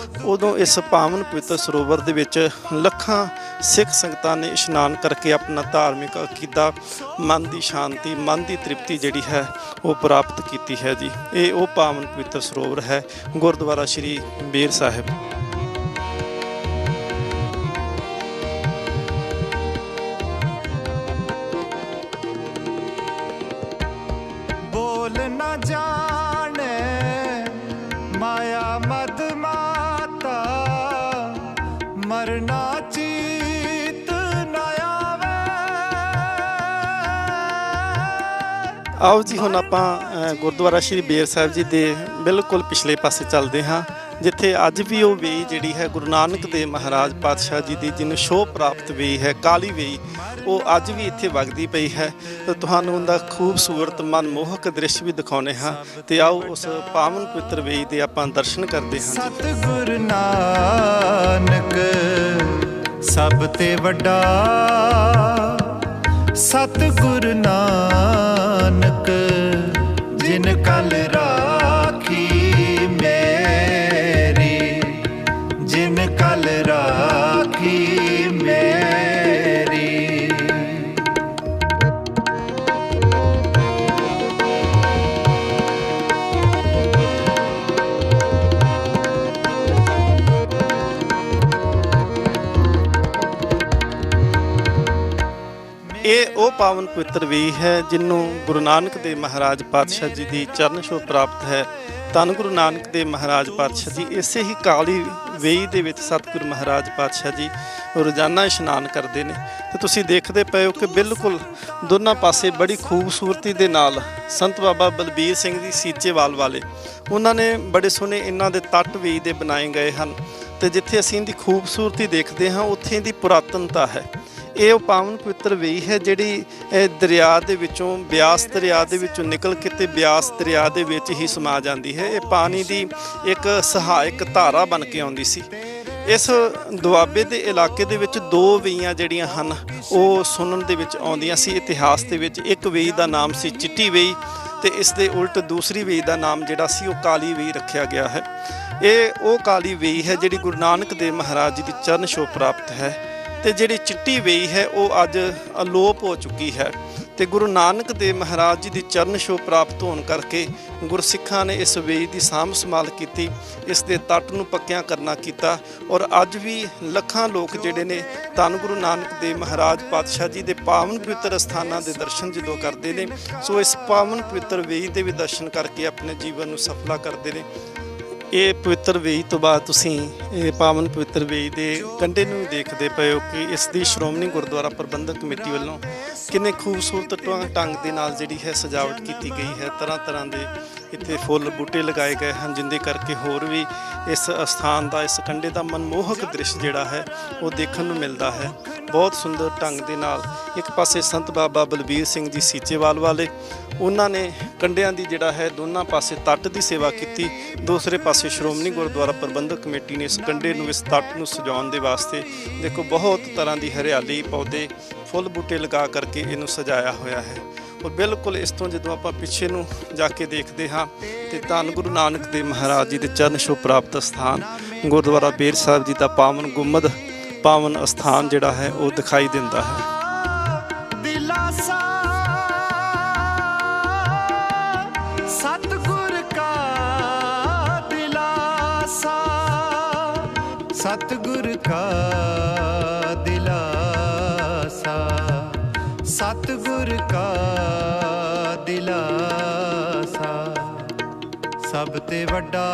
ਉਦੋਂ ਇਸ ਪਾਵਨ ਪਵਿੱਤਰ ਸਰੋਵਰ ਦੇ ਵਿੱਚ ਲੱਖਾਂ ਸਿੱਖ ਸੰਗਤਾਂ ਨੇ ਇਸ਼ਨਾਨ ਕਰਕੇ ਆਪਣਾ ਧਾਰਮਿਕ ਅਕੀਦਾ, ਮਨ ਦੀ ਸ਼ਾਂਤੀ, ਮਨ ਦੀ ਤ੍ਰਿਪਤੀ ਜਿਹੜੀ ਹੈ ਉਹ ਪ੍ਰਾਪਤ ਕੀਤੀ ਹੈ ਜੀ। ਇਹ ਉਹ ਪਾਵਨ ਪਵਿੱਤਰ ਸਰੋਵਰ ਹੈ ਗੁਰਦੁਆਰਾ ਸ਼੍ਰੀ ਬੇਰ ਸਾਹਿਬ। ਬੋਲ ਨਾ ਜਾਣੇ ਮਾਇਆ ਮਦ ਮਾਤਾ, ਮਰਨਾ ਚੀਤ ਨਾ ਆਵੇ। ਆਓ ਜੀ ਹੁਣ ਆਪਾਂ ਗੁਰਦੁਆਰਾ ਸ਼੍ਰੀ ਬੇਰ ਸਾਹਿਬ ਜੀ ਦੇ ਬਿਲਕੁਲ ਪਿਛਲੇ ਪਾਸੇ ਚੱਲਦੇ ਹਾਂ ਜਿੱਥੇ ਅੱਜ ਵੀ ਉਹ ਵੇਈ ਜਿਹੜੀ ਹੈ ਗੁਰੂ ਨਾਨਕ ਦੇਵ ਮਹਾਰਾਜ ਪਾਤਸ਼ਾਹ ਜੀ ਦੀ ਜਿਹਨੂੰ ਸ਼ੋਅ ਪ੍ਰਾਪਤ ਵੇਈ ਹੈ, ਕਾਲੀ ਵੇਈ, ਉਹ ਅੱਜ ਵੀ ਇੱਥੇ ਵਗਦੀ ਪਈ ਹੈ। ਤੇ ਤੁਹਾਨੂੰ ਉਹਦਾ ਖੂਬਸੂਰਤ ਮਨਮੋਹਕ ਦ੍ਰਿਸ਼ ਵੀ ਦਿਖਾਉਂਦੇ ਹਾਂ ਤੇ ਆਓ ਉਸ ਪਾਵਨ ਪਵਿੱਤਰ ਵੇਈ ਦੇ ਆਪਾਂ ਦਰਸ਼ਨ ਕਰਦੇ ਹਾਂ। ਸਤਿਗੁਰ ਨਾਨਕ, ਸਭ ਤੇ ਵੱਡਾ ਸਤਿਗੁਰ ਨਾਨਕ, ਜਿਨ ਕਲ ਰਾਖੀ ਮੇਰੀ, ਜਿਨ ਕਲ ਰਾਖੀ ਮੇਰੀ। ਇਹ ਉਹ ਪਾਵਨ ਪਵਿੱਤਰ ਵੇਈ ਹੈ ਜਿਹਨੂੰ ਗੁਰੂ ਨਾਨਕ ਦੇਵ ਮਹਾਰਾਜ ਪਾਤਸ਼ਾਹ ਜੀ ਦੀ ਚਰਨ ਛੋਹ ਪ੍ਰਾਪਤ ਹੈ। ਧੰਨ ਗੁਰੂ ਨਾਨਕ ਦੇਵ ਮਹਾਰਾਜ ਪਾਤਸ਼ਾਹ ਜੀ ਇਸੇ ਹੀ ਕਾਲੀ ਵੇਈ ਦੇ ਵਿੱਚ ਸਤਿਗੁਰੂ ਮਹਾਰਾਜ ਪਾਤਸ਼ਾਹ ਜੀ ਰੋਜ਼ਾਨਾ ਇਸ਼ਨਾਨ ਕਰਦੇ ਨੇ। ਤੇ ਤੁਸੀਂ ਦੇਖਦੇ ਪਏ ਹੋ ਕਿ ਬਿਲਕੁਲ ਦੋਨਾਂ ਪਾਸੇ ਬੜੀ ਖੂਬਸੂਰਤੀ ਦੇ ਨਾਲ ਸੰਤ ਬਾਬਾ ਬਲਬੀਰ ਸਿੰਘ ਜੀ ਸੀਚੇਵਾਲ ਵਾਲੇ ਉਹਨਾਂ ਨੇ ਬੜੇ ਸੋਹਣੇ ਇਹਨਾਂ ਦੇ ਤੱਟ ਵੇਈ ਦੇ ਬਣਾਏ ਗਏ ਹਨ। ਤੇ ਜਿੱਥੇ ਅਸੀਂ ਇਹਦੀ ਖੂਬਸੂਰਤੀ ਦੇਖਦੇ ਹਾਂ ਉੱਥੇ ਇਹਦੀ ਪੁਰਾਤਨਤਾ ਹੈ। ਇਹ ਉਹ ਪਾਵਨ ਪਵਿੱਤਰ ਵੇਈ ਹੈ ਜਿਹੜੀ ਦਰਿਆ ਦੇ ਵਿੱਚੋਂ ਬਿਆਸ ਦਰਿਆ ਦੇ ਵਿੱਚੋਂ ਨਿਕਲ ਕੇ ਤੇ ਬਿਆਸ ਦਰਿਆ ਦੇ ਵਿੱਚ ਹੀ ਸਮਾ ਜਾਂਦੀ ਹੈ। ਇਹ ਪਾਣੀ ਦੀ ਇੱਕ ਸਹਾਇਕ ਧਾਰਾ ਬਣ ਕੇ ਆਉਂਦੀ ਸੀ। ਇਸ ਦੁਆਬੇ ਦੇ ਇਲਾਕੇ ਦੇ ਵਿੱਚ ਦੋ ਵੇਈਆਂ ਜਿਹੜੀਆਂ ਹਨ ਉਹ ਸੁਣਨ ਦੇ ਵਿੱਚ ਆਉਂਦੀਆਂ ਸੀ ਇਤਿਹਾਸ ਦੇ ਵਿੱਚ। ਇੱਕ ਵੇਈ ਦਾ ਨਾਮ ਸੀ ਚਿੱਟੀ ਵੇਈ ਤੇ ਇਸ ਦੇ ਉਲਟ ਦੂਸਰੀ ਵੇਈ ਦਾ ਨਾਮ ਜਿਹੜਾ ਸੀ ਉਹ ਕਾਲੀ ਵੇਈ ਰੱਖਿਆ ਗਿਆ ਹੈ। ਇਹ ਉਹ ਕਾਲੀ ਵੇਈ ਹੈ ਜਿਹੜੀ ਗੁਰੂ ਨਾਨਕ ਦੇਵ ਮਹਾਰਾਜ ਜੀ ਦੀ ਚਰਨ ਛੋਹ ਪ੍ਰਾਪਤ ਹੈ। ਤੇ ਜਿਹੜੀ ਚਿੱਟੀ ਵੇਈ ਹੈ ਉਹ ਅੱਜ ਅਲੋਪ ਹੋ ਚੁੱਕੀ ਹੈ। ਤੇ ਗੁਰੂ ਨਾਨਕ ਦੇਵ ਮਹਾਰਾਜ ਜੀ ਦੀ ਚਰਨ ਛੋਹ ਪ੍ਰਾਪਤ ਹੋਣ ਕਰਕੇ ਗੁਰਸਿੱਖਾਂ ਨੇ ਇਸ ਵੇਈ ਦੀ ਸਾਂਭ ਸੰਭਾਲ ਕੀਤੀ, ਇਸ ਦੇ ਤੱਟ ਨੂੰ ਪੱਕਿਆਂ ਕਰਨਾ ਕੀਤਾ। ਔਰ ਅੱਜ ਵੀ ਲੱਖਾਂ ਲੋਕ ਜਿਹੜੇ ਨੇ ਧੰਨ ਗੁਰੂ ਨਾਨਕ ਦੇਵ ਮਹਾਰਾਜ ਪਾਤਸ਼ਾਹ ਜੀ ਦੇ ਪਾਵਨ ਪਵਿੱਤਰ ਅਸਥਾਨਾਂ ਦੇ ਦਰਸ਼ਨ ਜਦੋਂ ਕਰਦੇ ਨੇ ਸੋ ਇਸ ਪਾਵਨ ਪਵਿੱਤਰ ਵੇਈ ਦੇ ਵੀ ਦਰਸ਼ਨ ਕਰਕੇ ਆਪਣੇ ਜੀਵਨ ਨੂੰ ਸਫਲਾ ਕਰਦੇ ਨੇ। ਇਹ ਪਵਿੱਤਰ ਵੇਈ ਤੋਂ ਬਾਅਦ ਤੁਸੀਂ ਇਹ ਪਾਵਨ ਪਵਿੱਤਰ ਵੇਈ ਦੇ ਕੰਢੇ ਨੂੰ ਦੇਖਦੇ ਪਏ ਹੋ ਕਿ ਇਸ ਦੀ ਸ਼੍ਰੋਮਣੀ ਗੁਰਦੁਆਰਾ ਪ੍ਰਬੰਧਕ ਕਮੇਟੀ ਵੱਲੋਂ ਕਿੰਨੇ ਖੂਬਸੂਰਤ ਢੰਗ ਦੇ ਨਾਲ ਜਿਹੜੀ ਹੈ ਸਜਾਵਟ ਕੀਤੀ ਗਈ ਹੈ। ਤਰ੍ਹਾਂ ਤਰ੍ਹਾਂ ਦੇ ਇੱਥੇ ਫੁੱਲ ਬੂਟੇ ਲਗਾਏ ਗਏ ਹਨ ਜਿੰਦੇ ਕਰਕੇ ਹੋਰ ਵੀ ਇਸ ਅਸਥਾਨ ਦਾ ਇਸ ਕੰਢੇ ਦਾ ਮਨਮੋਹਕ ਦ੍ਰਿਸ਼ ਜਿਹੜਾ ਹੈ ਉਹ ਦੇਖਣ ਨੂੰ ਮਿਲਦਾ ਹੈ। ਬਹੁਤ ਸੁੰਦਰ ਢੰਗ ਦੇ ਨਾਲ ਇੱਕ ਪਾਸੇ ਸੰਤ ਬਾਬਾ ਬਲਬੀਰ ਸਿੰਘ ਜੀ ਸੀਚੇਵਾਲ ਵਾਲੇ ਉਹਨਾਂ ਨੇ ਕੰਢਿਆਂ ਦੀ ਜਿਹੜਾ ਹੈ ਦੋਨਾਂ ਪਾਸੇ ਤੱਟ ਦੀ ਸੇਵਾ ਕੀਤੀ। ਦੂਸਰੇ ਪਾਸੇ ਸ਼੍ਰੋਮਣੀ ਗੁਰਦੁਆਰਾ ਪ੍ਰਬੰਧਕ ਕਮੇਟੀ ਨੇ ਇਸ ਕੰਢੇ ਨੂੰ ਇਸ ਤੱਟ ਨੂੰ ਸਜਾਉਣ ਦੇ ਵਾਸਤੇ ਦੇਖੋ ਬਹੁਤ ਤਰ੍ਹਾਂ ਦੀ ਹਰਿਆਲੀ ਪੌਦੇ ਫੁੱਲ ਬੂਟੇ ਲਗਾ ਕਰਕੇ ਇਹਨੂੰ ਸਜਾਇਆ ਹੋਇਆ ਹੈ। ਔਰ ਬਿਲਕੁਲ ਇਸ ਤੋਂ ਜਦੋਂ ਆਪਾਂ ਪਿੱਛੇ ਨੂੰ ਜਾ ਕੇ ਦੇਖਦੇ ਹਾਂ ਤੇ ਧੰਨ ਗੁਰੂ ਨਾਨਕ ਦੇਵ ਮਹਾਰਾਜ ਜੀ ਦੇ ਚਰਨ ਛੋਹ ਪ੍ਰਾਪਤ ਸਥਾਨ ਗੁਰਦੁਆਰਾ ਬੇਰ ਸਾਹਿਬ ਜੀ ਦਾ ਪਾਵਨ ਗੁੰਮਦ ਪਾਵਨ ਅਸਥਾਨ ਜਿਹੜਾ ਹੈ ਉਹ ਦਿਖਾਈ ਦਿੰਦਾ ਹੈ। ਦਿਲਾਸਾ ਸਤਿਗੁਰ ਕਾ ਦਿਲਾਸਾ, ਸਤਿਗੁਰ ਕਾ ਦਿਲਾਸਾ, ਸਤਿਗੁਰ ਕਾ ਦਿਲਾਸਾ, ਸਭ ਤੇ ਵੱਡਾ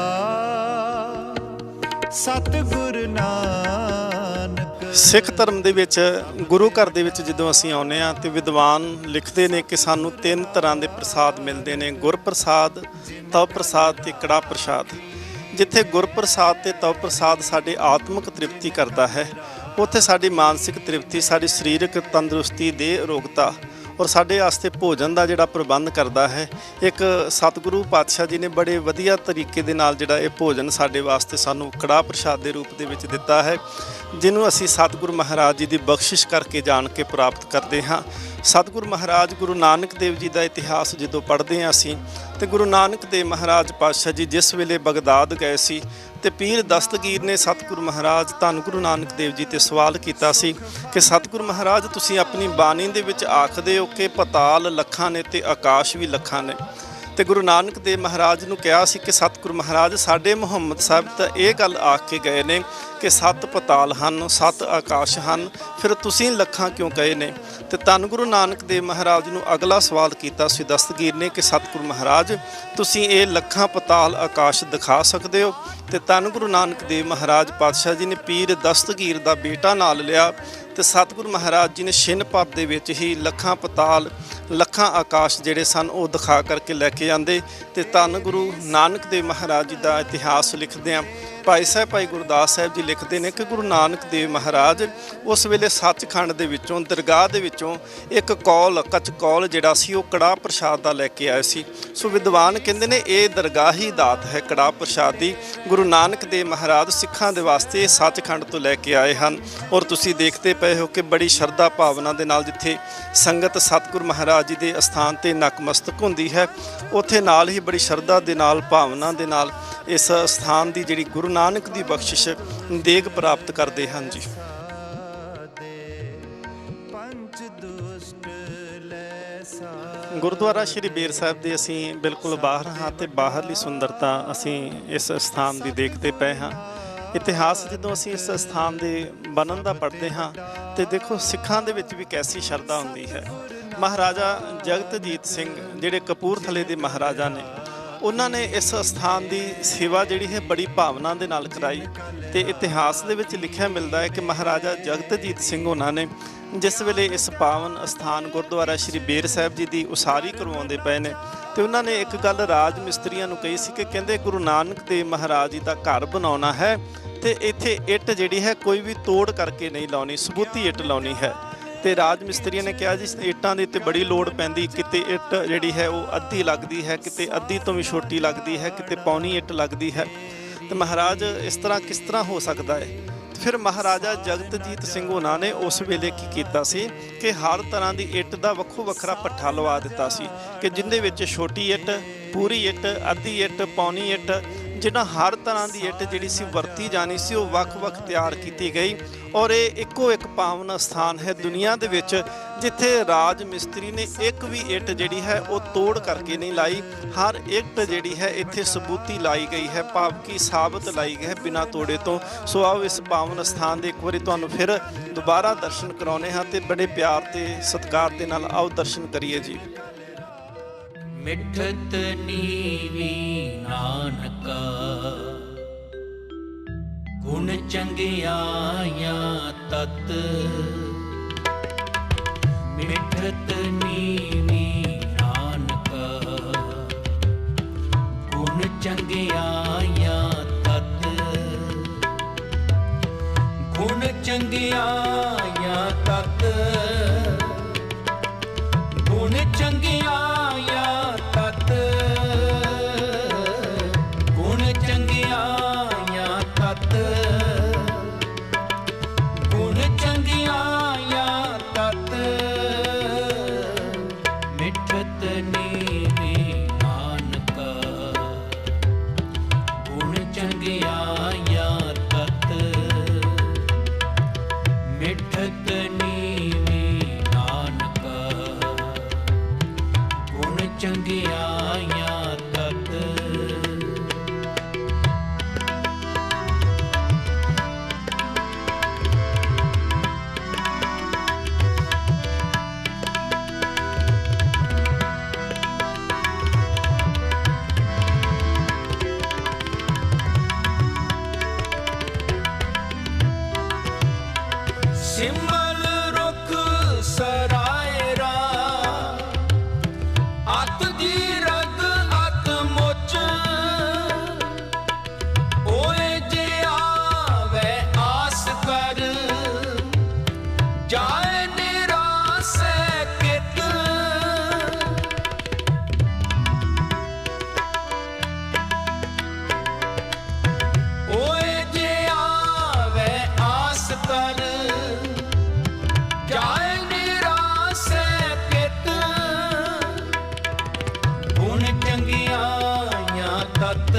ਸਤਿਗੁਰ ਨਾਨਕ। ਸਿੱਖ ਧਰਮ ਦੇ ਵਿੱਚ ਗੁਰੂ ਘਰ ਦੇ ਵਿੱਚ ਜਦੋਂ ਅਸੀਂ ਆਉਂਦੇ ਹਾਂ ਤੇ ਵਿਦਵਾਨ ਲਿਖਦੇ ਨੇ ਕਿ ਸਾਨੂੰ ਤਿੰਨ ਤਰ੍ਹਾਂ ਦੇ ਪ੍ਰਸਾਦ ਮਿਲਦੇ ਨੇ, ਗੁਰ ਪ੍ਰਸਾਦ, ਤਵ ਪ੍ਰਸਾਦ ਤੇ ਕੜਾਹ ਪ੍ਰਸਾਦ। ਜਿੱਥੇ ਗੁਰ ਪ੍ਰਸਾਦ ਤੇ ਤਵ ਪ੍ਰਸਾਦ ਸਾਡੇ ਆਤਮਿਕ ਤ੍ਰਿਪਤੀ ਕਰਦਾ ਹੈ ਉੱਥੇ ਸਾਡੀ ਮਾਨਸਿਕ ਤ੍ਰਿਪਤੀ, ਸਾਡੀ ਸਰੀਰਕ ਤੰਦਰੁਸਤੀ ਦੇ ਅਰੋਗਤਾ ਔਰ ਸਾਡੇ ਵਾਸਤੇ ਭੋਜਨ ਦਾ ਜਿਹੜਾ ਪ੍ਰਬੰਧ ਕਰਦਾ ਹੈ। ਇੱਕ ਸਤਿਗੁਰੂ ਪਾਤਸ਼ਾਹ ਜੀ ਨੇ ਬੜੇ ਵਧੀਆ ਤਰੀਕੇ ਦੇ ਨਾਲ ਜਿਹੜਾ ਇਹ ਭੋਜਨ ਸਾਡੇ ਵਾਸਤੇ ਸਾਨੂੰ ਕੜਾਹ ਪ੍ਰਸ਼ਾਦ ਦੇ ਰੂਪ ਦੇ ਵਿੱਚ ਦਿੱਤਾ ਹੈ ਜਿਹਨੂੰ ਅਸੀਂ ਸਤਿਗੁਰੂ ਮਹਾਰਾਜ ਜੀ ਦੀ ਬਖਸ਼ਿਸ਼ ਕਰਕੇ ਜਾਣ ਕੇ ਪ੍ਰਾਪਤ ਕਰਦੇ ਹਾਂ। ਸਤਿਗੁਰੂ ਮਹਾਰਾਜ ਗੁਰੂ ਨਾਨਕ ਦੇਵ ਜੀ ਦਾ ਇਤਿਹਾਸ ਜਦੋਂ ਪੜ੍ਹਦੇ ਹਾਂ ਅਸੀਂ ਤੇ ਗੁਰੂ ਨਾਨਕ ਦੇਵ ਮਹਾਰਾਜ ਪਾਤਸ਼ਾਹ ਜੀ ਜਿਸ ਵੇਲੇ ਬਗਦਾਦ ਗਏ ਸੀ ਤੇ ਪੀਰ ਦਸਤਗੀਰ ਨੇ ਸਤਿਗੁਰੂ ਮਹਾਰਾਜ ਧੰਨ ਗੁਰੂ ਨਾਨਕ ਦੇਵ ਜੀ ਤੇ ਸਵਾਲ ਕੀਤਾ ਸੀ ਕਿ ਸਤਿਗੁਰੂ ਮਹਾਰਾਜ ਤੁਸੀਂ ਆਪਣੀ ਬਾਣੀ ਦੇ ਵਿੱਚ ਆਖਦੇ ਹੋ ਕਿ ਪਤਾਲ ਲੱਖਾਂ ਨੇ ਤੇ ਆਕਾਸ਼ ਵੀ ਲੱਖਾਂ ਨੇ। ਤੇ ਗੁਰੂ ਨਾਨਕ ਦੇਵ ਮਹਾਰਾਜ ਨੂੰ ਕਿਹਾ ਸੀ ਕਿ ਸਤਿਗੁਰੂ ਮਹਾਰਾਜ ਸਾਡੇ ਮੁਹੰਮਦ ਸਾਹਿਬ ਤਾਂ ਇਹ ਗੱਲ ਆਖ ਕੇ ਗਏ ਨੇ ਕਿ 7 ਪਤਾਲ ਹਨ 7 ਆਕਾਸ਼ ਹਨ, ਫਿਰ ਤੁਸੀਂ ਲੱਖਾਂ ਕਿਉਂ ਕਹੇ ਨੇ। ਤੇ ਧੰਨ ਗੁਰੂ ਨਾਨਕ ਦੇਵ ਮਹਾਰਾਜ ਨੂੰ ਅਗਲਾ ਸਵਾਲ ਕੀਤਾ ਸੀ ਦਸਤਗੀਰ ਨੇ ਕਿ ਸਤਿਗੁਰੂ ਮਹਾਰਾਜ ਤੁਸੀਂ ਇਹ ਲੱਖਾਂ ਪਤਾਲ ਆਕਾਸ਼ ਦਿਖਾ ਸਕਦੇ ਹੋ। ਤੇ ਧੰਨ ਗੁਰੂ ਨਾਨਕ ਦੇਵ ਮਹਾਰਾਜ ਪਾਤਸ਼ਾਹ ਜੀ ਨੇ ਪੀਰ ਦਸਤਗੀਰ ਦਾ ਬੇਟਾ ਨਾਲ ਲਿਆ ਤੇ ਸਤਿਗੁਰੂ ਮਹਾਰਾਜ ਜੀ ਨੇ ਛਿਨ ਭਰ ਦੇ ਵਿੱਚ ਹੀ ਲੱਖਾਂ ਪਤਾਲ ਲੱਖਾਂ ਆਕਾਸ਼ ਜਿਹੜੇ ਸਨ ਉਹ ਦਿਖਾ ਕਰਕੇ ਲੈ ਕੇ ਜਾਂਦੇ। ਤੇ ਧੰਨ ਗੁਰੂ ਨਾਨਕ ਦੇਵ ਮਹਾਰਾਜ ਜੀ ਦਾ ਇਤਿਹਾਸ ਲਿਖਦੇ ਹਾਂ ਭਾਈ ਸਾਹਿਬ ਭਾਈ ਗੁਰਦਾਸ ਸਾਹਿਬ ਜੀ ਲਿਖਦੇ ਨੇ ਕਿ ਗੁਰੂ ਨਾਨਕ ਦੇਵ ਮਹਾਰਾਜ ਉਸ ਵੇਲੇ ਸੱਚਖੰਡ ਦੇ ਵਿੱਚੋਂ ਦਰਗਾਹ ਦੇ ਵਿੱਚੋਂ ਇੱਕ ਕੌਲ ਕਚਕੌਲ ਜਿਹੜਾ ਸੀ ਉਹ ਕੜਾਹ ਪ੍ਰਸ਼ਾਦ ਦਾ ਲੈ ਕੇ ਆਏ ਸੀ। ਸੋ ਵਿਦਵਾਨ ਕਹਿੰਦੇ ਨੇ ਇਹ ਦਰਗਾਹੀ ਦਾਤ ਹੈ ਕੜਾਹ ਪ੍ਰਸ਼ਾਦ ਦੀ। ਗੁਰੂ ਨਾਨਕ ਦੇਵ ਮਹਾਰਾਜ ਸਿੱਖਾਂ ਦੇ ਵਾਸਤੇ ਸੱਚਖੰਡ ਤੋਂ ਲੈ ਕੇ ਆਏ ਹਨ। ਔਰ ਤੁਸੀਂ ਦੇਖਦੇ ਪਏ ਹੋ ਕਿ ਬੜੀ ਸ਼ਰਧਾ ਭਾਵਨਾ ਦੇ ਨਾਲ ਜਿੱਥੇ ਸੰਗਤ ਸਤਿਗੁਰੂ ਮਹਾਰਾਜ ਜੀ ਦੇ ਅਸਥਾਨ ਤੇ ਨਕਮਸਤਕ ਹੁੰਦੀ ਹੈ ਉੱਥੇ ਨਾਲ ਹੀ ਬੜੀ ਸ਼ਰਧਾ ਦੇ ਨਾਲ ਭਾਵਨਾ ਦੇ ਨਾਲ ਇਸ ਸਥਾਨ ਦੀ ਜਿਹੜੀ ਗੁਰੂ ਨਾਨਕ ਦੀ ਬਖਸ਼ਿਸ਼ ਦੇਗ ਪ੍ਰਾਪਤ ਕਰਦੇ ਹਨ ਜੀ। ਗੁਰਦੁਆਰਾ ਸ਼੍ਰੀ ਬੇਰ ਸਾਹਿਬ ਦੇ ਅਸੀਂ ਬਿਲਕੁਲ ਬਾਹਰ ਹਾਂ ਤੇ ਬਾਹਰਲੀ ਸੁੰਦਰਤਾ ਅਸੀਂ ਇਸ ਸਥਾਨ ਦੀ ਦੇਖਦੇ ਪਏ ਹਾਂ। ਇਤਿਹਾਸ ਜਦੋਂ ਅਸੀਂ ਇਸ ਸਥਾਨ ਦੇ ਬਣਨ ਦਾ ਪੜ੍ਹਦੇ ਹਾਂ ਤੇ ਦੇਖੋ ਸਿੱਖਾਂ ਦੇ ਵਿੱਚ ਵੀ ਕੈਸੀ ਸ਼ਰਧਾ ਹੁੰਦੀ ਹੈ। ਮਹਾਰਾਜਾ ਜਗਤਜੀਤ ਸਿੰਘ ਜਿਹੜੇ ਕਪੂਰਥਲੇ ਦੇ ਮਹਾਰਾਜਾ ਨੇ, ਉਹਨਾਂ ਨੇ ਇਸ ਅਸਥਾਨ ਦੀ ਸੇਵਾ ਜਿਹੜੀ ਹੈ ਬੜੀ ਭਾਵਨਾ ਦੇ ਨਾਲ ਕਰਾਈ। ਤੇ ਇਤਿਹਾਸ ਦੇ ਵਿੱਚ ਲਿਖਿਆ ਮਿਲਦਾ ਹੈ ਕਿ ਮਹਾਰਾਜਾ ਜਗਤਜੀਤ ਸਿੰਘ ਉਹਨਾਂ ਨੇ ਜਿਸ ਵੇਲੇ ਇਸ ਪਾਵਨ ਅਸਥਾਨ ਗੁਰਦੁਆਰਾ ਸ਼੍ਰੀ ਬੇਰ ਸਾਹਿਬ ਜੀ ਦੀ ਉਸਾਰੀ ਕਰਵਾਉਂਦੇ ਪਏ ਨੇ, ਤੇ ਉਹਨਾਂ ਨੇ ਇੱਕ ਗੱਲ ਰਾਜ ਮਿਸਤਰੀਆਂ ਨੂੰ ਕਹੀ ਸੀ ਕਿ ਕਹਿੰਦੇ ਗੁਰੂ ਨਾਨਕ ਦੇਵ ਮਹਾਰਾਜ ਜੀ ਦਾ ਘਰ ਬਣਾਉਣਾ ਹੈ ਤੇ ਇੱਥੇ ਇੱਟ ਜਿਹੜੀ ਹੈ ਕੋਈ ਵੀ ਤੋੜ ਕਰਕੇ ਨਹੀਂ ਲਾਉਣੀ, ਸਬੂਤੀ ਇੱਟ ਲਾਉਣੀ ਹੈ। ਤੇ ਰਾਜ ਮਿਸਤਰੀਆਂ ਨੇ ਕਿਹਾ ਜੀ ਇੱਟਾਂ ਦੀ ਤੇ ਬੜੀ ਲੋੜ ਪੈਂਦੀ, ਕਿਤੇ ਇੱਟ ਜਿਹੜੀ ਹੈ ਉਹ ਅੱਧੀ ਲੱਗਦੀ ਹੈ, ਕਿਤੇ ਅੱਧੀ ਤੋਂ ਵੀ ਛੋਟੀ ਲੱਗਦੀ ਹੈ, ਕਿਤੇ ਪੌਣੀ ਇੱਟ ਲੱਗਦੀ ਹੈ। ਤੇ ਮਹਾਰਾਜ ਇਸ ਤਰ੍ਹਾਂ ਕਿਸ ਤਰ੍ਹਾਂ ਹੋ ਸਕਦਾ ਹੈ? ਫਿਰ ਮਹਾਰਾਜਾ ਜਗਤਜੀਤ ਸਿੰਘ ਉਹਨਾਂ ਨੇ ਉਸ ਵੇਲੇ ਕੀ ਕੀਤਾ ਸੀ ਕਿ ਹਰ ਤਰ੍ਹਾਂ ਦੀ ਇੱਟ ਦਾ ਵੱਖੋ ਵੱਖਰਾ ਭੱਠਾ ਲਵਾ ਦਿੱਤਾ ਸੀ ਕਿ ਜਿੰਦੇ ਵਿੱਚ ਛੋਟੀ ਇੱਟ, ਪੂਰੀ ਇੱਟ, ਅੱਧੀ ਇੱਟ, ਪੌਣੀ ਇੱਟ, ਜਿਹਨਾਂ ਹਰ ਤਰ੍ਹਾਂ ਦੀ ਇੱਟ ਜਿਹੜੀ ਸੀ ਵਰਤੀ ਜਾਣੀ ਸੀ ਉਹ ਵੱਖ-ਵੱਖ ਤਿਆਰ ਕੀਤੀ ਗਈ। ਔਰ ਇਹ ਇੱਕੋ ਇੱਕ ਪਾਵਨ ਸਥਾਨ ਹੈ ਦੁਨੀਆ ਦੇ ਵਿੱਚ ਜਿੱਥੇ ਰਾਜ ਮਿਸਤਰੀ ਨੇ ਇੱਕ ਵੀ ਇੱਟ ਜਿਹੜੀ ਹੈ ਉਹ ਤੋੜ ਕਰਕੇ ਨਹੀਂ ਲਾਈ, ਹਰ ਇੱਟ ਜਿਹੜੀ ਹੈ ਇੱਥੇ ਸਬੂਤੀ ਲਾਈ ਗਈ ਹੈ, ਭਾਵ ਕਿ ਸਾਬਤ ਲਾਈ ਗਈ ਹੈ ਬਿਨਾਂ ਤੋੜੇ ਤੋਂ। ਸੋ ਆਓ ਇਸ ਪਾਵਨ ਸਥਾਨ ਦੇ ਇੱਕ ਵਾਰੀ ਤੁਹਾਨੂੰ ਫਿਰ ਦੁਬਾਰਾ ਦਰਸ਼ਨ ਕਰਾਉਣੇ ਹਾਂ ਤੇ ਬੜੇ ਪਿਆਰ ਤੇ ਸਤਿਕਾਰ ਦੇ ਨਾਲ ਆਓ ਦਰਸ਼ਨ ਕਰੀਏ ਜੀ। ਮਿਠਤ ਨੀਵੀ ਨਾਨਕਾ, ਗੁਣ ਚੰਗਿਆਈਆਂ ਤਤ। ਮਿਠਤ ਨੀਵੀ ਨਾਨਕਾ, ਗੁਣ ਚੰਗਿਆਈਆਂ ਤਤ। ਗੁਣ ਚੰਗਿਆਈਆਂ ਤਤ, ਗੁਣ ਚੰਗਿਆਈਆਂ ਤਤ। ਗੁਣ ਚੰਗਿਆਈਆਂ ਤਤ, ਗੁਣ ਚੰਗਿਆਈਆਂ ਤਤ। ਮਿਠਤ ਨੀਵੀ ਨਾਨਕਾ, ਗੁਣ ਚੰਗਿਆਈਆਂ ਤਤ। ਮਿਠਤ ਨੀਵੀ ਨਾਨਕਾ, ਗੁਣ ਚੰਗਿਆਈਆਂ ਤਤ। ਸਿਮਲ ਰੁਖ ਸਰਾਏ ਰਾ, ਅਤ ਦੀ ਰਗ ਅਤ ਮੁਚ। ਓਏ ਜੇ ਆਵੇ ਆਸ ਕਰ, ਜਾਏ ਨਿਰਾਸੈ ਕਿਤ। ਓਏ ਜੇ ਆਵੇ ਆਸ ਕਰ, ਜਾਏ ਨਿਰਾਸੈ ਕਿਤ। ਗੁਣ ਚੰਗਿਆਈਆਂ ਤਤ,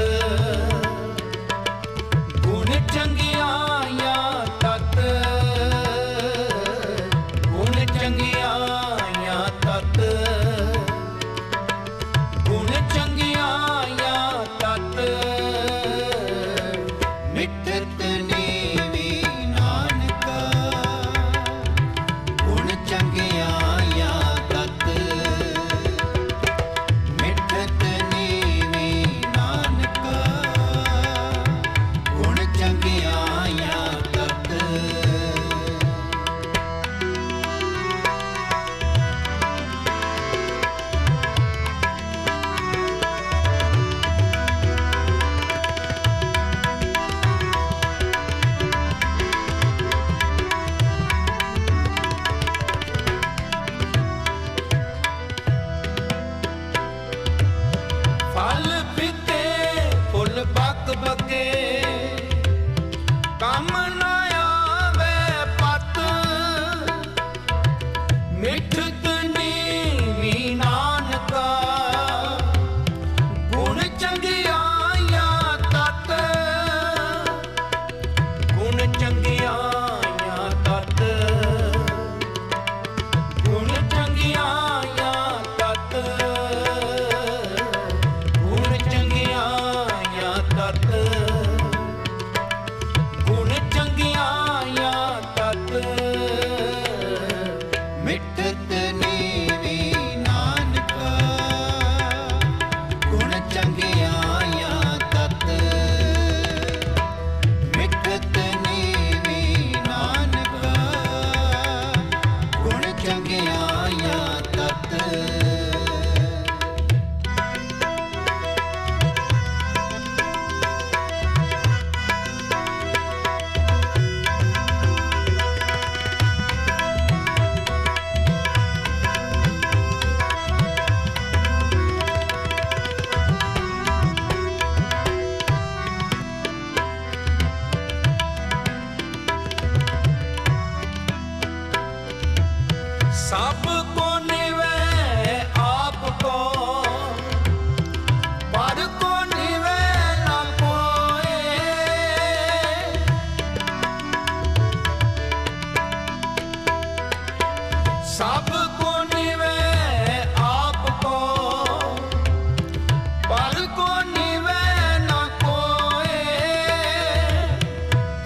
ਗੁਣ ਚੰਗਿਆਈਆਂ ਤਤ। ਗੁਣ ਚੰਗਿਆਈਆਂ ਤਤ, ਗੁਣ ਚੰਗਿਆਈਆਂ ਤਤ। ਮਿਠਤ ਨੀਵੀ ਨਾਨਕਾ, ਗੁਣ ਚੰਗਿਆਈਆਂ ਤਤ। ਮਿਠਤ ਨੀਵੀ ਨਾਨਕਾ, को निवे न कोए,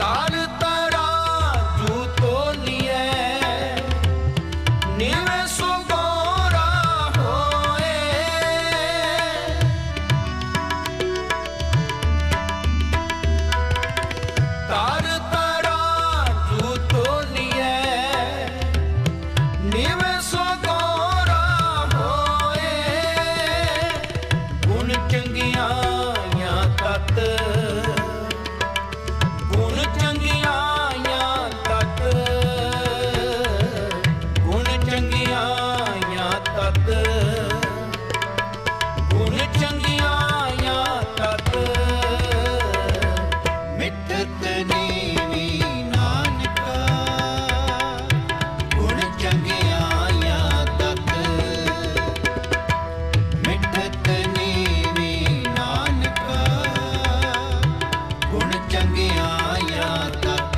तार तराजू तो लिए, निवे सो गोरा होए। तार तराजू तो लिए, निवे सो गोरा होए। गुण चंगियां तत, गुण चंगियां तत, गुण चंगियां तत, गुण चंगियां तत। मिठत नीवी नानका, गुण चंगियां तत। मिठत नीवी नानका, गुण चंगियां तत।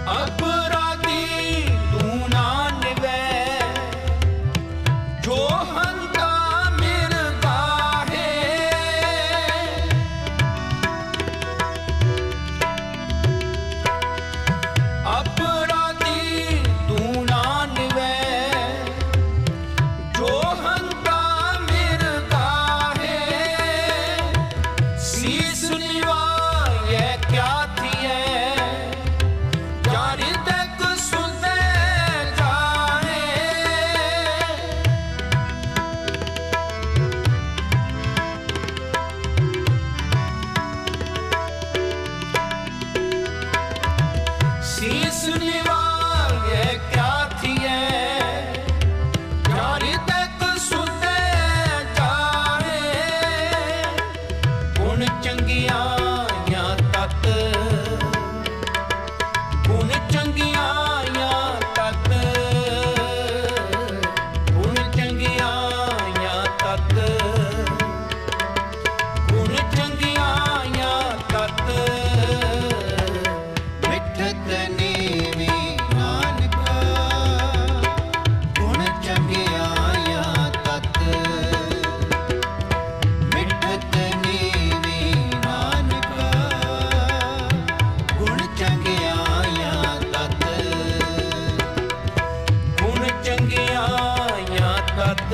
अपराधी तू ना निवे, जो हंता मिलता है। अपराधी तू ना निवे, जो हंता मिलता है। शीस निवाए क्या थिए, जानी तक सुनते जाए। शीस निवाए क्या थिए, जानी तक सुनते जाए। गुण चंगियां तत, गुण चंगियां तत, गुण चंगियां तत, गुण चंगियां तत। मिठत नीवी नानका, गुण चंगियां तत। मिठत नीवी नानका, गुण चंगियां तत। गुण चंगियां तत,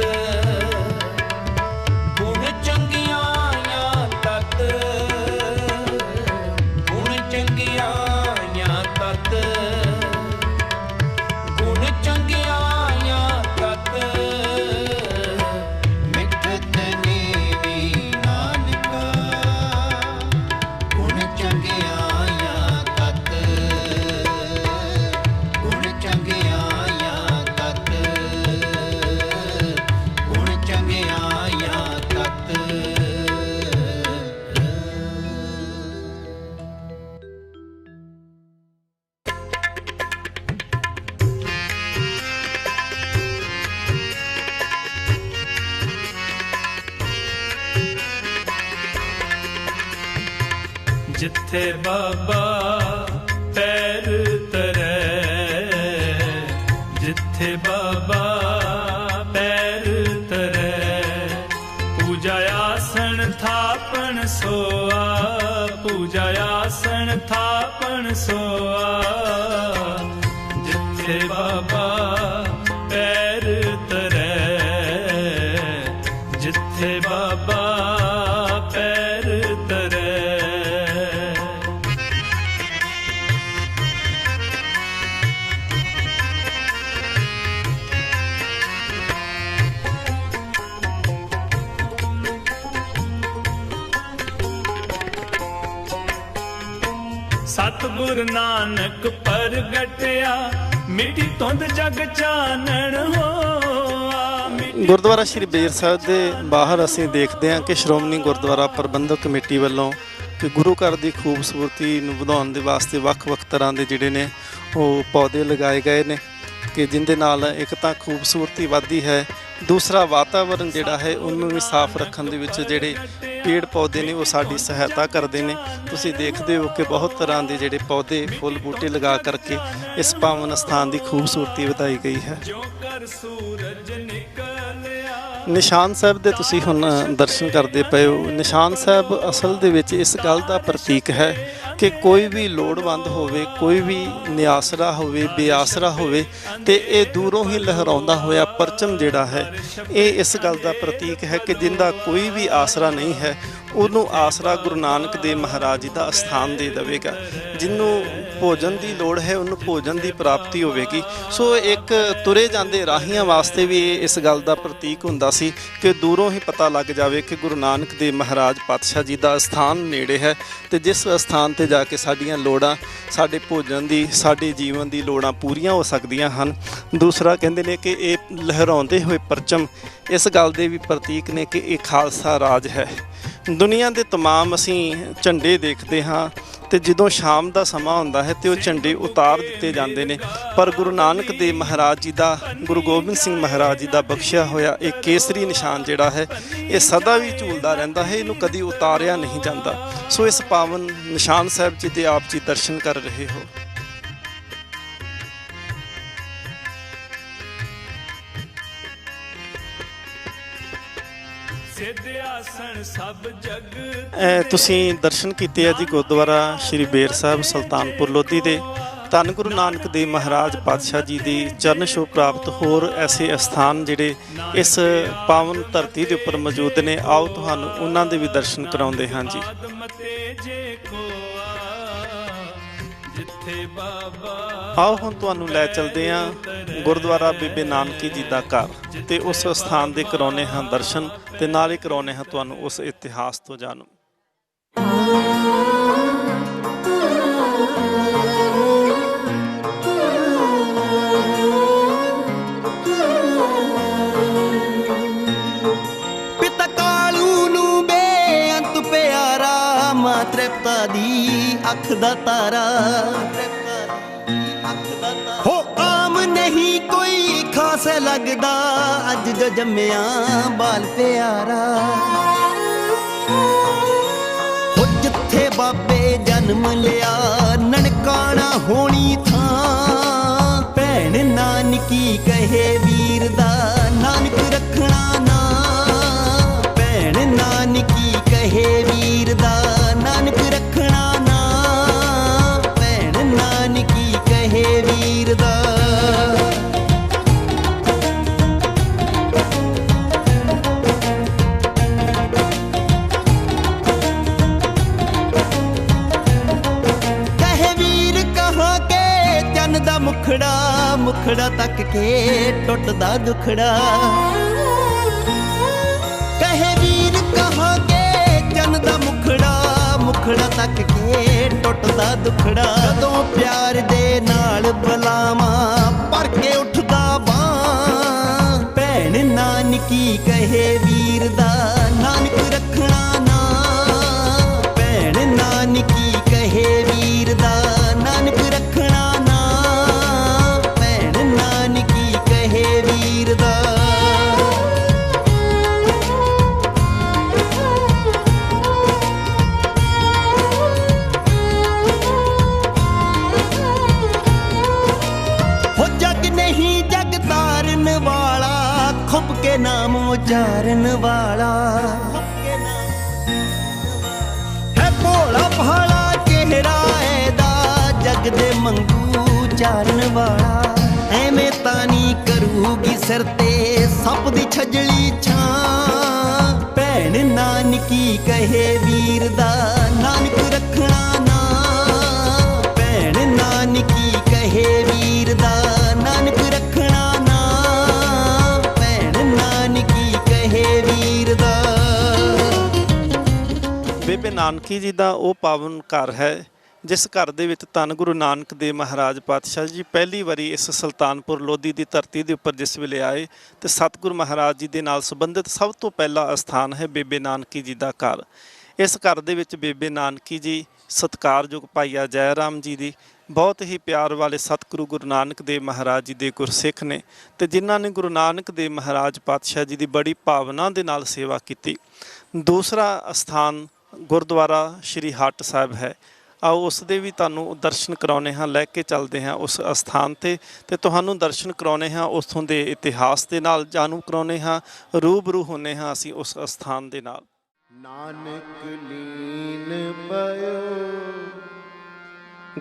गुण चंगियां तत, गुण चंगियां तत, गुण चंगियां तत। मिठत नीवी नानका, गुण चंगियां तत। गुण चंगियां तत, गुण चंगियां तत। जिथे बाबा पैर तरै, जिथे बाबा पैर तरै। पूजा आसन थापन सोआ, पूजा आसन थापन सोआ। जिथे बाबा पैर तरै, जिथे बाबा पैर तरै। सतगुर नानक प्रगਟਿਆ, ਮਿੱਟੀ ਧੁੰਦ ਜਗ ਚਾਨਣ ਹੋਆ। ਗੁਰਦੁਆਰਾ ਸ਼੍ਰੀ ਬੇਰ ਸਾਹਿਬ ਦੇ ਬਾਹਰ ਅਸੀਂ ਦੇਖਦੇ ਹਾਂ ਕਿ ਸ਼੍ਰੋਮਣੀ ਗੁਰਦੁਆਰਾ ਪ੍ਰਬੰਧਕ ਕਮੇਟੀ ਵੱਲੋਂ ਕਿ ਗੁਰੂ ਘਰ ਦੀ ਖੂਬਸੂਰਤੀ ਨੂੰ ਵਧਾਉਣ ਦੇ ਵਾਸਤੇ ਵੱਖ-ਵੱਖ ਤਰ੍ਹਾਂ ਦੇ ਜਿਹੜੇ ਨੇ ਉਹ ਪੌਦੇ ਲਗਾਏ ਗਏ ਨੇ ਕਿ ਜਿੰਦੇ ਨਾਲ ਇੱਕ ਤਾਂ ਖੂਬਸੂਰਤੀ ਵੱਧਦੀ ਹੈ, ਦੂਸਰਾ ਵਾਤਾਵਰਨ ਜਿਹੜਾ ਹੈ ਉਹਨੂੰ ਵੀ ਸਾਫ਼ ਰੱਖਣ ਦੇ ਵਿੱਚ ਜਿਹੜੇ ਪੇੜ ਪੌਦੇ ਨੇ ਉਹ ਸਾਡੀ ਸਹਾਇਤਾ ਕਰਦੇ ਨੇ। ਤੁਸੀਂ ਦੇਖਦੇ ਹੋ ਕਿ ਬਹੁਤ ਤਰ੍ਹਾਂ ਦੇ ਜਿਹੜੇ ਪੌਦੇ ਫੁੱਲ ਬੂਟੇ ਲਗਾ ਕਰਕੇ ਇਸ ਪਾਵਨ ਸਥਾਨ ਦੀ ਖੂਬਸੂਰਤੀ ਵਧਾਈ ਗਈ ਹੈ। ਨਿਸ਼ਾਨ ਸਾਹਿਬ ਦੇ ਤੁਸੀਂ ਹੁਣ ਦਰਸ਼ਨ ਕਰਦੇ ਪਏ ਹੋ। ਨਿਸ਼ਾਨ ਸਾਹਿਬ ਅਸਲ ਦੇ ਵਿੱਚ ਇਸ ਗੱਲ ਦਾ ਪ੍ਰਤੀਕ ਹੈ ਕਿ ਕੋਈ ਵੀ ਲੋੜਵੰਦ ਹੋਵੇ, ਕੋਈ ਵੀ ਨਿਆਸਰਾ ਹੋਵੇ, ਬੇਆਸਰਾ ਹੋਵੇ ਤੇ ਇਹ ਦੂਰੋਂ ਹੀ ਲਹਿਰਾਉਂਦਾ ਹੋਇਆ ਪਰਚਮ ਜਿਹੜਾ ਹੈ ਇਹ ਇਸ ਗੱਲ ਦਾ ਪ੍ਰਤੀਕ ਹੈ ਕਿ ਜਿੰਦਾ ਕੋਈ ਵੀ ਆਸਰਾ ਨਹੀਂ ਹੈ ਉਹਨੂੰ ਆਸਰਾ ਗੁਰੂ ਨਾਨਕ ਦੇਵ ਮਹਾਰਾਜ ਜੀ ਦਾ ਅਸਥਾਨ ਦੇ ਦੇਵੇਗਾ। ਜਿਹਨੂੰ ਭੋਜਨ ਦੀ ਲੋੜ ਹੈ ਉਹਨੂੰ ਭੋਜਨ ਦੀ ਪ੍ਰਾਪਤੀ ਹੋਵੇਗੀ। ਸੋ ਇੱਕ ਤੁਰੇ ਜਾਂਦੇ ਰਾਹੀਆਂ ਵਾਸਤੇ ਵੀ ਇਹ ਇਸ ਗੱਲ ਦਾ ਪ੍ਰਤੀਕ ਹੁੰਦਾ ਸੀ ਕਿ ਦੂਰੋਂ ਹੀ ਪਤਾ ਲੱਗ ਜਾਵੇ ਕਿ ਗੁਰੂ ਨਾਨਕ ਦੇਵ ਮਹਾਰਾਜ ਪਾਤਸ਼ਾਹ ਜੀ ਦਾ ਅਸਥਾਨ ਨੇੜੇ ਹੈ ਤੇ ਜਿਸ ਅਸਥਾਨ ਤੇ ਜਾ ਕੇ ਸਾਡੀਆਂ ਲੋੜਾਂ, ਸਾਡੇ ਭੋਜਨ ਦੀ, ਸਾਡੇ ਜੀਵਨ ਦੀ ਲੋੜਾਂ ਪੂਰੀਆਂ ਹੋ ਸਕਦੀਆਂ ਹਨ। ਦੂਸਰਾ ਕਹਿੰਦੇ ਨੇ ਕਿ ਇਹ ਲਹਿਰਾਉਂਦੇ ਹੋਏ ਪਰਚਮ ਇਸ ਗੱਲ ਦੇ ਵੀ ਪ੍ਰਤੀਕ ਨੇ ਕਿ ਇਹ ਖਾਲਸਾ ਰਾਜ ਹੈ। ਦੁਨੀਆ ਦੇ ਤਮਾਮ ਅਸੀਂ ਝੰਡੇ ਦੇਖਦੇ ਹਾਂ ਤੇ ਜਦੋਂ ਸ਼ਾਮ ਦਾ ਸਮਾਂ ਹੁੰਦਾ ਹੈ ਤੇ ਉਹ ਝੰਡੇ ਉਤਾਰ ਦਿੱਤੇ ਜਾਂਦੇ ਨੇ, ਪਰ ਗੁਰੂ ਨਾਨਕ ਦੇਵ ਮਹਾਰਾਜ ਜੀ ਦਾ, ਗੁਰੂ ਗੋਬਿੰਦ ਸਿੰਘ ਮਹਾਰਾਜ ਜੀ ਦਾ ਬਖਸ਼ਿਆ ਹੋਇਆ ਇਹ ਕੇਸਰੀ ਨਿਸ਼ਾਨ ਜਿਹੜਾ ਹੈ ਇਹ ਸਦਾ ਵੀ ਝੂਲਦਾ ਰਹਿੰਦਾ ਹੈ, ਇਹਨੂੰ ਕਦੀ ਉਤਾਰਿਆ ਨਹੀਂ ਜਾਂਦਾ। ਸੋ ਇਸ ਪਾਵਨ ਨਿਸ਼ਾਨ ਸਾਹਿਬ ਜੀ ਦੇ ਆਪ ਜੀ ਦਰਸ਼ਨ ਕਰ ਰਹੇ ਹੋ। ਤੁਸੀਂ ਦਰਸ਼ਨ ਕੀਤੇ ਆ ਜੀ ਗੁਰਦੁਆਰਾ ਸ਼੍ਰੀ ਬੇਰ ਸਾਹਿਬ ਸੁਲਤਾਨਪੁਰ ਲੋਧੀ ਦੇ। ਧੰਨ ਗੁਰੂ ਨਾਨਕ ਦੇਵ ਮਹਾਰਾਜ ਪਾਤਸ਼ਾਹ ਜੀ ਦੀ ਚਰਨ ਛੋਹ ਪ੍ਰਾਪਤ ਹੋਰ ਐਸੇ ਅਸਥਾਨ ਜਿਹੜੇ ਇਸ ਪਾਵਨ ਧਰਤੀ ਦੇ ਉੱਪਰ ਮੌਜੂਦ ਨੇ, ਆਓ ਤੁਹਾਨੂੰ ਉਹਨਾਂ ਦੇ ਵੀ ਦਰਸ਼ਨ ਕਰਾਉਂਦੇ ਹਾਂ ਜੀ। ਆਓ ਹੁਣ ਤੁਹਾਨੂੰ ਲੈ ਚਲਦੇ ਹਾਂ ਗੁਰਦੁਆਰਾ ਬੀਬੀ ਨਾਨਕੀ ਜੀ ਦਾ ਘਰ ਤੇ ਉਸ ਸਥਾਨ ਦੇ ਕਰਾਉਂਦੇ ਹਾਂ ਦਰਸ਼ਨ ਤੇ ਨਾਲ ਹੀ ਕਰਾਉਂਦੇ ਹਾਂ ਤੁਹਾਨੂੰ ਉਸ ਇਤਿਹਾਸ ਤੋਂ ਜਾਣੂ। ਪਿਤਾ ਕਾਲੂ ਨੂੰ ਬੇਅੰਤ ਪਿਆਰਾ, ਮਾਂ ਤ੍ਰਿਪਤਾ ਦੀ ਅੱਖ ਦਾ ਤਾਰਾ। ਹੋ ਆਮ ਨਹੀਂ ਕੋਈ ਖਾਸ ਲੱਗਦਾ, ਅੱਜ ਜੋ ਜੰਮਿਆ ਬਾਲ ਪਿਆਰਾ। ਹੋ ਜਿੱਥੇ ਬਾਬੇ ਜਨਮ ਲਿਆ ਨਨਕਾਣਾ ਹੋਣੀ ਥਾਂ, ਭੈਣ ਨਾਨਕੀ ਕਹੇ ਵੀਰ ਦਾ ਨਾਨਕ ਰੱਖਣਾ ਨਾ। ਭੈਣ ਨਾਨਕੀ ਕਹੇ ਵੀਰ ਦਾ ਨਾਨਕ ਰੱਖਣਾ ਨਾ। ਭੈਣ ਨਾਨਕੀ ਕਹੇ ਵੀਰ ਦਾ। ਕਹੇ ਵੀਰ ਕਹਾਂ ਕੇ ਚੰਨ ਦਾ ਮੁਖੜਾ, ਮੁਖੜਾ ਤੱਕ ਕੇ ਟੁੱਟਦਾ ਦੁਖੜਾ। ਕਹੇ ਵੀਰ ਕਹਾਂ ਕੇ ਚੰਨ ਦਾ ਮੁਖੜਾ, ਮੁਖੜਾ ਤੱਕ ਕੇ ਟੁੱਟਦਾ ਦੁਖੜਾ। ਜਦੋਂ ਪਿਆਰ ਦੇ ਨਾਲ ਬੁਲਾਵਾਂ ਭਰ ਕੇ ਉੱਠਦਾ ਬਾਂਹ, ਭੈਣ ਨਾਨਕੀ ਕਹੇ ਵੀਰ ਦਾ ਨਾਨਕ ਰੱਖਣਾ ਨਾ। ਭੈਣ ਨਾਨਕੀ ਕਹੇ ਵੀਰ ਦਾ ਨਾਨਕ ਰੱਖਣਾ ਨਾ। ਭੈਣ ਨਾਨਕੀ ਕਹੇ ਵੀਰ ਦਾ। ਹੋ ਜਗ ਨਹੀਂ ਜਗ ਤਾਰਨ ਵਾਲਾ, ਖੁੱਪ ਕੇ ਨਾਮ ਉਚਾਰਨ ਵਾਲਾ। ਹੈ ਭੋਲਾ ਭਾਲਾ ਚਿਹਰਾ ਇਹਦਾ, ਜਗ ਦੇ ਮੰਗੂ ਚਾਰਨ ਵਾਲਾ। ਐਵੇਂ ਤਾਂ ਨਹੀਂ ਕਰੂਗੀ ਸਿਰ ਤੇ ਸੱਪ ਦੀ ਛਜਲੀ ਛਾਂ। ਭੈਣ ਨਾਨਕੀ ਕਹੇ ਵੀਰ ਦਾ ਨਾਨਕ ਰੱਖਣਾ ਨਾ। ਭੈਣ ਨਾਨਕੀ ਕਹੇ ਵੀਰ ਦਾ ਨਾਨਕ ਰੱਖਣਾ ਨਾ। ਭੈਣ ਨਾਨਕੀ ਕਹੇ ਵੀਰ ਦਾ। ਬੇਬੇ ਨਾਨਕੀ ਜੀ ਦਾ ਉਹ ਪਾਵਨ ਘਰ ਹੈ ਜਿਸ ਘਰ ਦੇ ਵਿੱਚ ਧੰਨ ਗੁਰੂ ਨਾਨਕ ਦੇਵ ਮਹਾਰਾਜ ਪਾਤਸ਼ਾਹ ਜੀ ਪਹਿਲੀ ਵਾਰੀ ਇਸ ਸੁਲਤਾਨਪੁਰ ਲੋਧੀ ਦੀ ਧਰਤੀ ਦੇ ਉੱਪਰ ਜਿਸ ਵੇਲੇ ਆਏ ਤੇ ਸਤਿਗੁਰੂ ਮਹਾਰਾਜ ਜੀ ਦੇ ਨਾਲ ਸੰਬੰਧਿਤ ਸਭ ਤੋਂ ਪਹਿਲਾ ਅਸਥਾਨ ਹੈ ਬੇਬੇ ਨਾਨਕੀ ਜੀ ਦਾ ਘਰ। ਇਸ ਘਰ ਦੇ ਵਿੱਚ ਬੇਬੇ ਨਾਨਕੀ ਜੀ, ਸਤਿਕਾਰਯੋਗ ਭਾਈਆ ਜੈ ਰਾਮ ਜੀ ਦੀ ਬਹੁਤ ਹੀ ਪਿਆਰ ਵਾਲੇ ਸਤਿਗੁਰੂ ਗੁਰੂ ਨਾਨਕ ਦੇਵ ਮਹਾਰਾਜ ਜੀ ਦੇ ਗੁਰਸਿੱਖ ਨੇ ਤੇ ਜਿਨ੍ਹਾਂ ਨੇ ਗੁਰੂ ਨਾਨਕ ਦੇਵ ਮਹਾਰਾਜ ਪਾਤਸ਼ਾਹ ਜੀ ਦੀ ਬੜੀ ਭਾਵਨਾ ਦੇ ਨਾਲ ਸੇਵਾ ਕੀਤੀ। ਦੂਸਰਾ ਅਸਥਾਨ ਗੁਰਦੁਆਰਾ ਸ਼੍ਰੀ ਹੱਟ ਸਾਹਿਬ ਹੈ। ਆਓ ਉਸ ਦੇ ਵੀ ਤੁਹਾਨੂੰ ਦਰਸ਼ਨ ਕਰਾਉਣੇ ਹਾਂ, ਲੈ ਕੇ ਚੱਲਦੇ ਹਾਂ ਉਸ ਅਸਥਾਨ ਤੇ ਤੁਹਾਨੂੰ ਦਰਸ਼ਨ ਕਰਾਉਣੇ ਹਾਂ, ਉੱਥੋਂ ਦੇ ਇਤਿਹਾਸ ਦੇ ਨਾਲ ਜਾਣੂ ਕਰਾਉਣੇ ਹਾਂ, ਰੂਬਰੂ ਹੁੰਦੇ ਹਾਂ ਅਸੀਂ ਉਸ ਅਸਥਾਨ ਦੇ ਨਾਲ। ਨਾਨਕ ਲੀਨ ਪਇਓ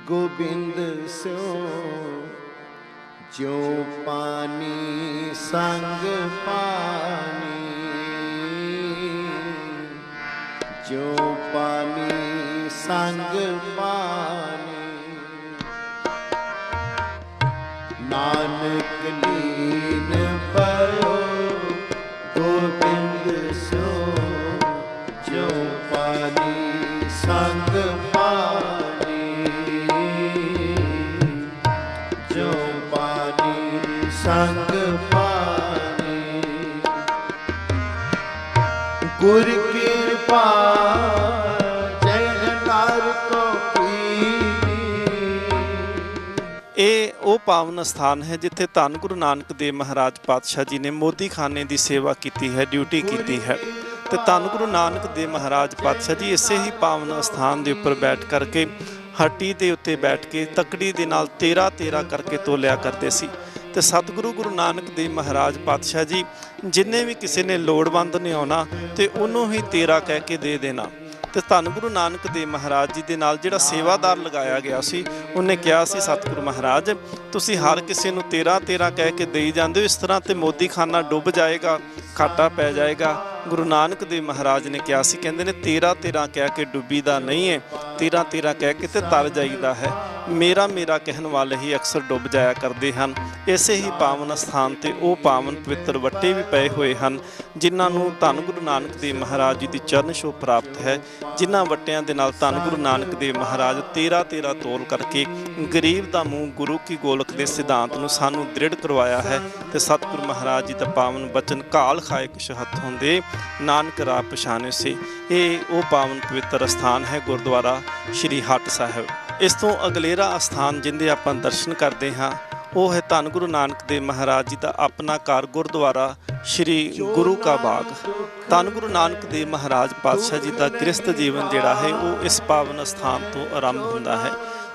ਗੋਬਿੰਦ ਸਿਓ, ਜਿਉ ਪਾਣੀ ਸੰਗ ਪਾਣੀ, ਜਿਉ ਪਾਣੀ ਸੰਗ ਪਾਣੀ। ਨਾਨਕ ਲੀਨ ਪਇਓ ਗੋਬਿੰਦ ਸਿਓ, ਜਿਉ ਪਾਣੀ ਸੰਗ ਪਾਣੀ, ਜਿਉ ਪਾਣੀ ਸੰਗ ਪਾਣੀ। ਗੁਰ ਕਿਰਪਾ ਜੈ ਨਾਰ ਕੋ ਇਹ ਉਹ ਪਾਵਨ ਸਥਾਨ ਹੈ ਜਿੱਥੇ ਧੰਨ ਗੁਰੂ ਨਾਨਕ ਦੇਵ ਮਹਾਰਾਜ ਪਾਤਸ਼ਾਹ ਜੀ ਨੇ ਮੋਦੀ ਖਾਨੇ ਦੀ ਸੇਵਾ ਕੀਤੀ ਹੈ, ਡਿਊਟੀ ਕੀਤੀ ਹੈ। ਤੇ ਧੰਨ ਗੁਰੂ ਨਾਨਕ ਦੇਵ ਮਹਾਰਾਜ ਪਾਤਸ਼ਾਹ ਜੀ ਇਸੇ ਹੀ ਪਾਵਨ ਸਥਾਨ ਦੇ ਉੱਪਰ ਬੈਠ ਕਰਕੇ ਹੱਟੀ ਦੇ ਉੱਤੇ ਬੈਠ ਕੇ ਤਕੜੀ ਦੇ ਨਾਲ 13 ਕਰਕੇ ਤੋਲਿਆ ਕਰਦੇ ਸੀ। ਤੇ ਸਤਿਗੁਰੂ ਗੁਰੂ ਨਾਨਕ ਦੇਵ ਮਹਾਰਾਜ ਪਾਤਸ਼ਾਹ ਜੀ ਜਿੰਨੇ ਵੀ ਕਿਸੇ ਨੇ ਲੋੜਵੰਦ ਨੇ ਆਉਣਾ ਤੇ ਉਹਨੂੰ ਹੀ 13 ਕਹਿ ਕੇ ਦੇ ਦੇਣਾ। ਤੇ ਧੰਨ ਗੁਰੂ ਨਾਨਕ ਦੇਵ ਮਹਾਰਾਜ ਜੀ ਦੇ ਨਾਲ ਜਿਹੜਾ ਸੇਵਾਦਾਰ ਲਗਾਇਆ ਗਿਆ ਸੀ, ਉਹਨੇ ਕਿਹਾ ਸੀ ਸਤਿਗੁਰੂ ਮਹਾਰਾਜ ਤੁਸੀਂ ਹਰ ਕਿਸੇ ਨੂੰ 13 ਕਹਿ ਕੇ ਦੇਈ ਜਾਂਦੇ ਹੋ, ਇਸ ਤਰ੍ਹਾਂ ਤੇ ਮੋਦੀ ਖਾਨਾ ਡੁੱਬ ਜਾਏਗਾ, ਘਾਟਾ ਪੈ ਜਾਏਗਾ। ਗੁਰੂ ਨਾਨਕ ਦੇਵ ਮਹਾਰਾਜ ਨੇ ਕਿਹਾ ਸੀ, ਕਹਿੰਦੇ ਨੇ 13 ਕਹਿ ਕੇ ਡੁੱਬੀ ਦਾ ਨਹੀਂ ਹੈ, 13 ਕਹਿ ਕੇ ਤੇ ਤਰ ਜਾਈਦਾ ਹੈ। ਮੇਰਾ ਕਹਿਣ ਵਾਲੇ ਹੀ ਅਕਸਰ ਡੁੱਬ ਜਾਇਆ ਕਰਦੇ ਹਨ। ਇਸੇ ਹੀ ਪਾਵਨ ਸਥਾਨ ਤੇ ਉਹ ਪਾਵਨ ਪਵਿੱਤਰ ਵੱਟੇ ਵੀ ਪਏ ਹੋਏ ਹਨ ਜਿਨ੍ਹਾਂ ਨੂੰ ਧੰਨ ਗੁਰੂ ਨਾਨਕ ਦੇਵ ਮਹਾਰਾਜ ਜੀ ਦੀ ਚਰਨ ਛੋਹ ਪ੍ਰਾਪਤ ਹੈ, ਜਿਨ੍ਹਾਂ ਵੱਟਿਆਂ ਦੇ ਨਾਲ ਧੰਨ ਗੁਰੂ ਨਾਨਕ ਦੇਵ ਮਹਾਰਾਜ 13 ਤੋਲ ਕਰਕੇ ਗਰੀਬ ਦਾ ਮੂੰਹ ਗੁਰੂ ਕੀ ਗੋਲਕ ਦੇ ਸਿਧਾਂਤ ਨੂੰ ਸਾਨੂੰ ਦ੍ਰਿੜ ਕਰਵਾਇਆ ਹੈ। ਤੇ ਸਤਿਗੁਰੂ ਮਹਾਰਾਜ ਜੀ ਦਾ ਪਾਵਨ ਬਚਨ ਕਾਲ ਖਾਏ ਕੁਛ ਹੱਥੋਂ ਦੇ, ਨਾਨਕ ਰਾਹ ਪਛਾਣੇ ਸੀ। ਇਹ ਉਹ ਪਾਵਨ ਪਵਿੱਤਰ ਸਥਾਨ ਹੈ ਗੁਰਦੁਆਰਾ ਸ਼੍ਰੀ ਹੱਟ ਸਾਹਿਬ। ਇਸ ਤੋਂ ਅਗਲੇਰਾ ਅਸਥਾਨ ਜਿਹਦੇ ਆਪਾਂ ਦਰਸ਼ਨ ਕਰਦੇ ਹਾਂ ਉਹ ਹੈ ਧੰਨ ਗੁਰੂ ਨਾਨਕ ਦੇਵ ਮਹਾਰਾਜ ਜੀ ਦਾ ਆਪਣਾ ਘਰ ਗੁਰਦੁਆਰਾ ਸ਼੍ਰੀ ਗੁਰੂ ਕਾ ਬਾਗ। ਧੰਨ ਗੁਰੂ ਨਾਨਕ ਦੇਵ ਮਹਾਰਾਜ ਪਾਤਸ਼ਾਹ ਜੀ ਦਾ ਗ੍ਰਸਥ ਜੀਵਨ ਜਿਹੜਾ ਹੈ ਉਹ ਇਸ ਪਾਵਨ ਸਥਾਨ ਤੋਂ ਆਰੰਭ ਹੁੰਦਾ ਹੈ।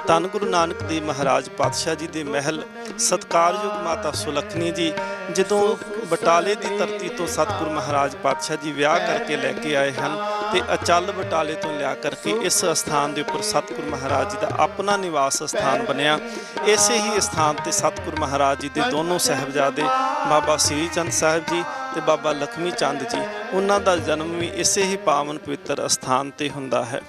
ਧੰਨ ਗੁਰੂ ਨਾਨਕ ਦੇਵ ਮਹਾਰਾਜ ਪਾਤਸ਼ਾਹ ਜੀ ਦੇ ਮਹਿਲ ਸਤਿਕਾਰਯੋਗ ਮਾਤਾ ਸੁਲੱਖਣੀ ਜੀ ਜਦੋਂ ਬਟਾਲੇ ਦੀ ਧਰਤੀ ਤੋਂ ਸਤਿਗੁਰੂ ਮਹਾਰਾਜ ਪਾਤਸ਼ਾਹ ਜੀ ਵਿਆਹ ਕਰਕੇ ਲੈ ਕੇ ਆਏ ਹਨ ਤੇ ਅਚਲ ਬਟਾਲੇ ਤੋਂ ਲਿਆ ਕਰਕੇ ਇਸ ਸਥਾਨ ਦੇ ਉੱਪਰ ਸਤਿਗੁਰੂ ਮਹਾਰਾਜ ਜੀ ਦਾ ਆਪਣਾ ਨਿਵਾਸ ਸਥਾਨ ਬਣਿਆ। ਇਸੇ ਹੀ ਸਥਾਨ ਤੇ ਸਤਿਗੁਰੂ ਮਹਾਰਾਜ ਜੀ ਦੇ ਦੋਨੋਂ ਸਾਹਿਬਜ਼ਾਦੇ ਬਾਬਾ ਸ੍ਰੀ ਚੰਦ ਸਾਹਿਬ ਜੀ ਤੇ ਬਾਬਾ ਲਖਮੀ ਚੰਦ ਜੀ, ਉਹਨਾਂ ਦਾ ਜਨਮ ਵੀ ਇਸੇ ਹੀ ਪਾਵਨ ਪਵਿੱਤਰ ਸਥਾਨ ਤੇ ਹੁੰਦਾ ਹੈ।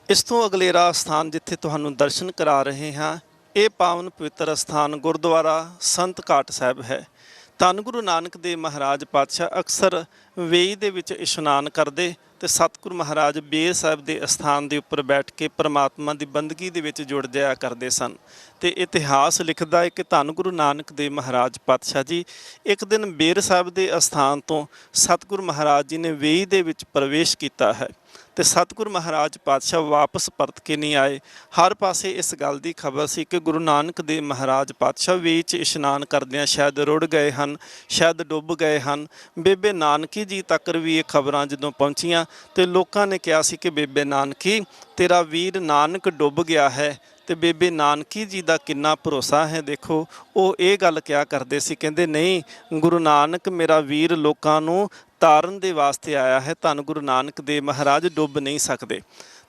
ਇਸ ਤੋਂ ਅਗਲੇਰਾ ਸਥਾਨ ਜਿੱਥੇ ਤੁਹਾਨੂੰ ਦਰਸ਼ਨ ਕਰਾ ਰਹੇ ਹਾਂ ਇਹ ਪਾਵਨ ਪਵਿੱਤਰ ਸਥਾਨ ਗੁਰਦੁਆਰਾ ਸੰਤ ਘਾਟ ਸਾਹਿਬ ਹੈ। ਧੰਨ ਗੁਰੂ ਨਾਨਕ ਦੇਵ ਮਹਾਰਾਜ ਪਾਤਸ਼ਾਹ ਅਕਸਰ ਵੇਈ ਦੇ ਵਿੱਚ ਇਸ਼ਨਾਨ ਕਰਦੇ ਤੇ ਸਤਿਗੁਰੂ ਮਹਾਰਾਜ ਬੇਰ ਸਾਹਿਬ ਦੇ ਅਸਥਾਨ ਦੇ ਉੱਪਰ ਬੈਠ ਕੇ ਪਰਮਾਤਮਾ ਦੀ ਬੰਦਗੀ ਦੇ ਵਿੱਚ ਜੁੜ ਜਾਇਆ ਕਰਦੇ ਸਨ। ਤੇ ਇਤਿਹਾਸ ਲਿਖਦਾ ਹੈ ਕਿ ਧੰਨ ਗੁਰੂ ਨਾਨਕ ਦੇਵ ਮਹਾਰਾਜ ਪਾਤਸ਼ਾਹ ਜੀ ਇੱਕ ਦਿਨ ਬੇਰ ਸਾਹਿਬ ਦੇ ਅਸਥਾਨ ਤੋਂ ਸਤਿਗੁਰੂ ਮਹਾਰਾਜ ਜੀ ਨੇ ਵੇਈ ਦੇ ਵਿੱਚ ਪ੍ਰਵੇਸ਼ ਕੀਤਾ ਹੈ ਤੇ ਸਤਿਗੁਰੂ ਮਹਾਰਾਜ ਪਾਤਸ਼ਾਹ ਵਾਪਸ ਪਰਤ ਕੇ ਨਹੀਂ ਆਏ। ਹਰ ਪਾਸੇ ਇਸ ਗੱਲ ਦੀ ਖਬਰ ਸੀ ਕਿ ਗੁਰੂ ਨਾਨਕ ਦੇਵ ਮਹਾਰਾਜ ਪਾਤਸ਼ਾਹ ਵੇਈ 'ਚ ਇਸ਼ਨਾਨ ਕਰਦਿਆਂ ਸ਼ਾਇਦ ਰੁੜ ਗਏ ਹਨ, ਸ਼ਾਇਦ ਡੁੱਬ ਗਏ ਹਨ। ਬੇਬੇ ਨਾਨਕੀ ਜੀ ਤੱਕ ਵੀ ਇਹ ਖਬਰਾਂ ਜਦੋਂ ਪਹੁੰਚੀਆਂ ਤੇ ਲੋਕਾਂ ਨੇ ਕਿਹਾ ਸੀ ਕਿ ਬੇਬੇ ਨਾਨਕੀ ਤੇਰਾ ਵੀਰ ਨਾਨਕ ਡੁੱਬ ਗਿਆ ਹੈ। ਤੇ ਬੇਬੇ ਨਾਨਕੀ ਜੀ ਦਾ ਕਿੰਨਾ ਭਰੋਸਾ ਹੈ, ਦੇਖੋ ਉਹ ਇਹ ਗੱਲ ਕਿਹਾ ਕਰਦੇ ਸੀ, ਕਹਿੰਦੇ ਨਹੀਂ ਗੁਰੂ ਨਾਨਕ ਮੇਰਾ ਵੀਰ ਲੋਕਾਂ ਨੂੰ ਤਾਰਨ ਦੇ ਵਾਸਤੇ ਆਇਆ ਹੈ, ਧੰਨ ਗੁਰੂ ਨਾਨਕ ਦੇਵ ਮਹਾਰਾਜ ਡੁੱਬ ਨਹੀਂ ਸਕਦੇ।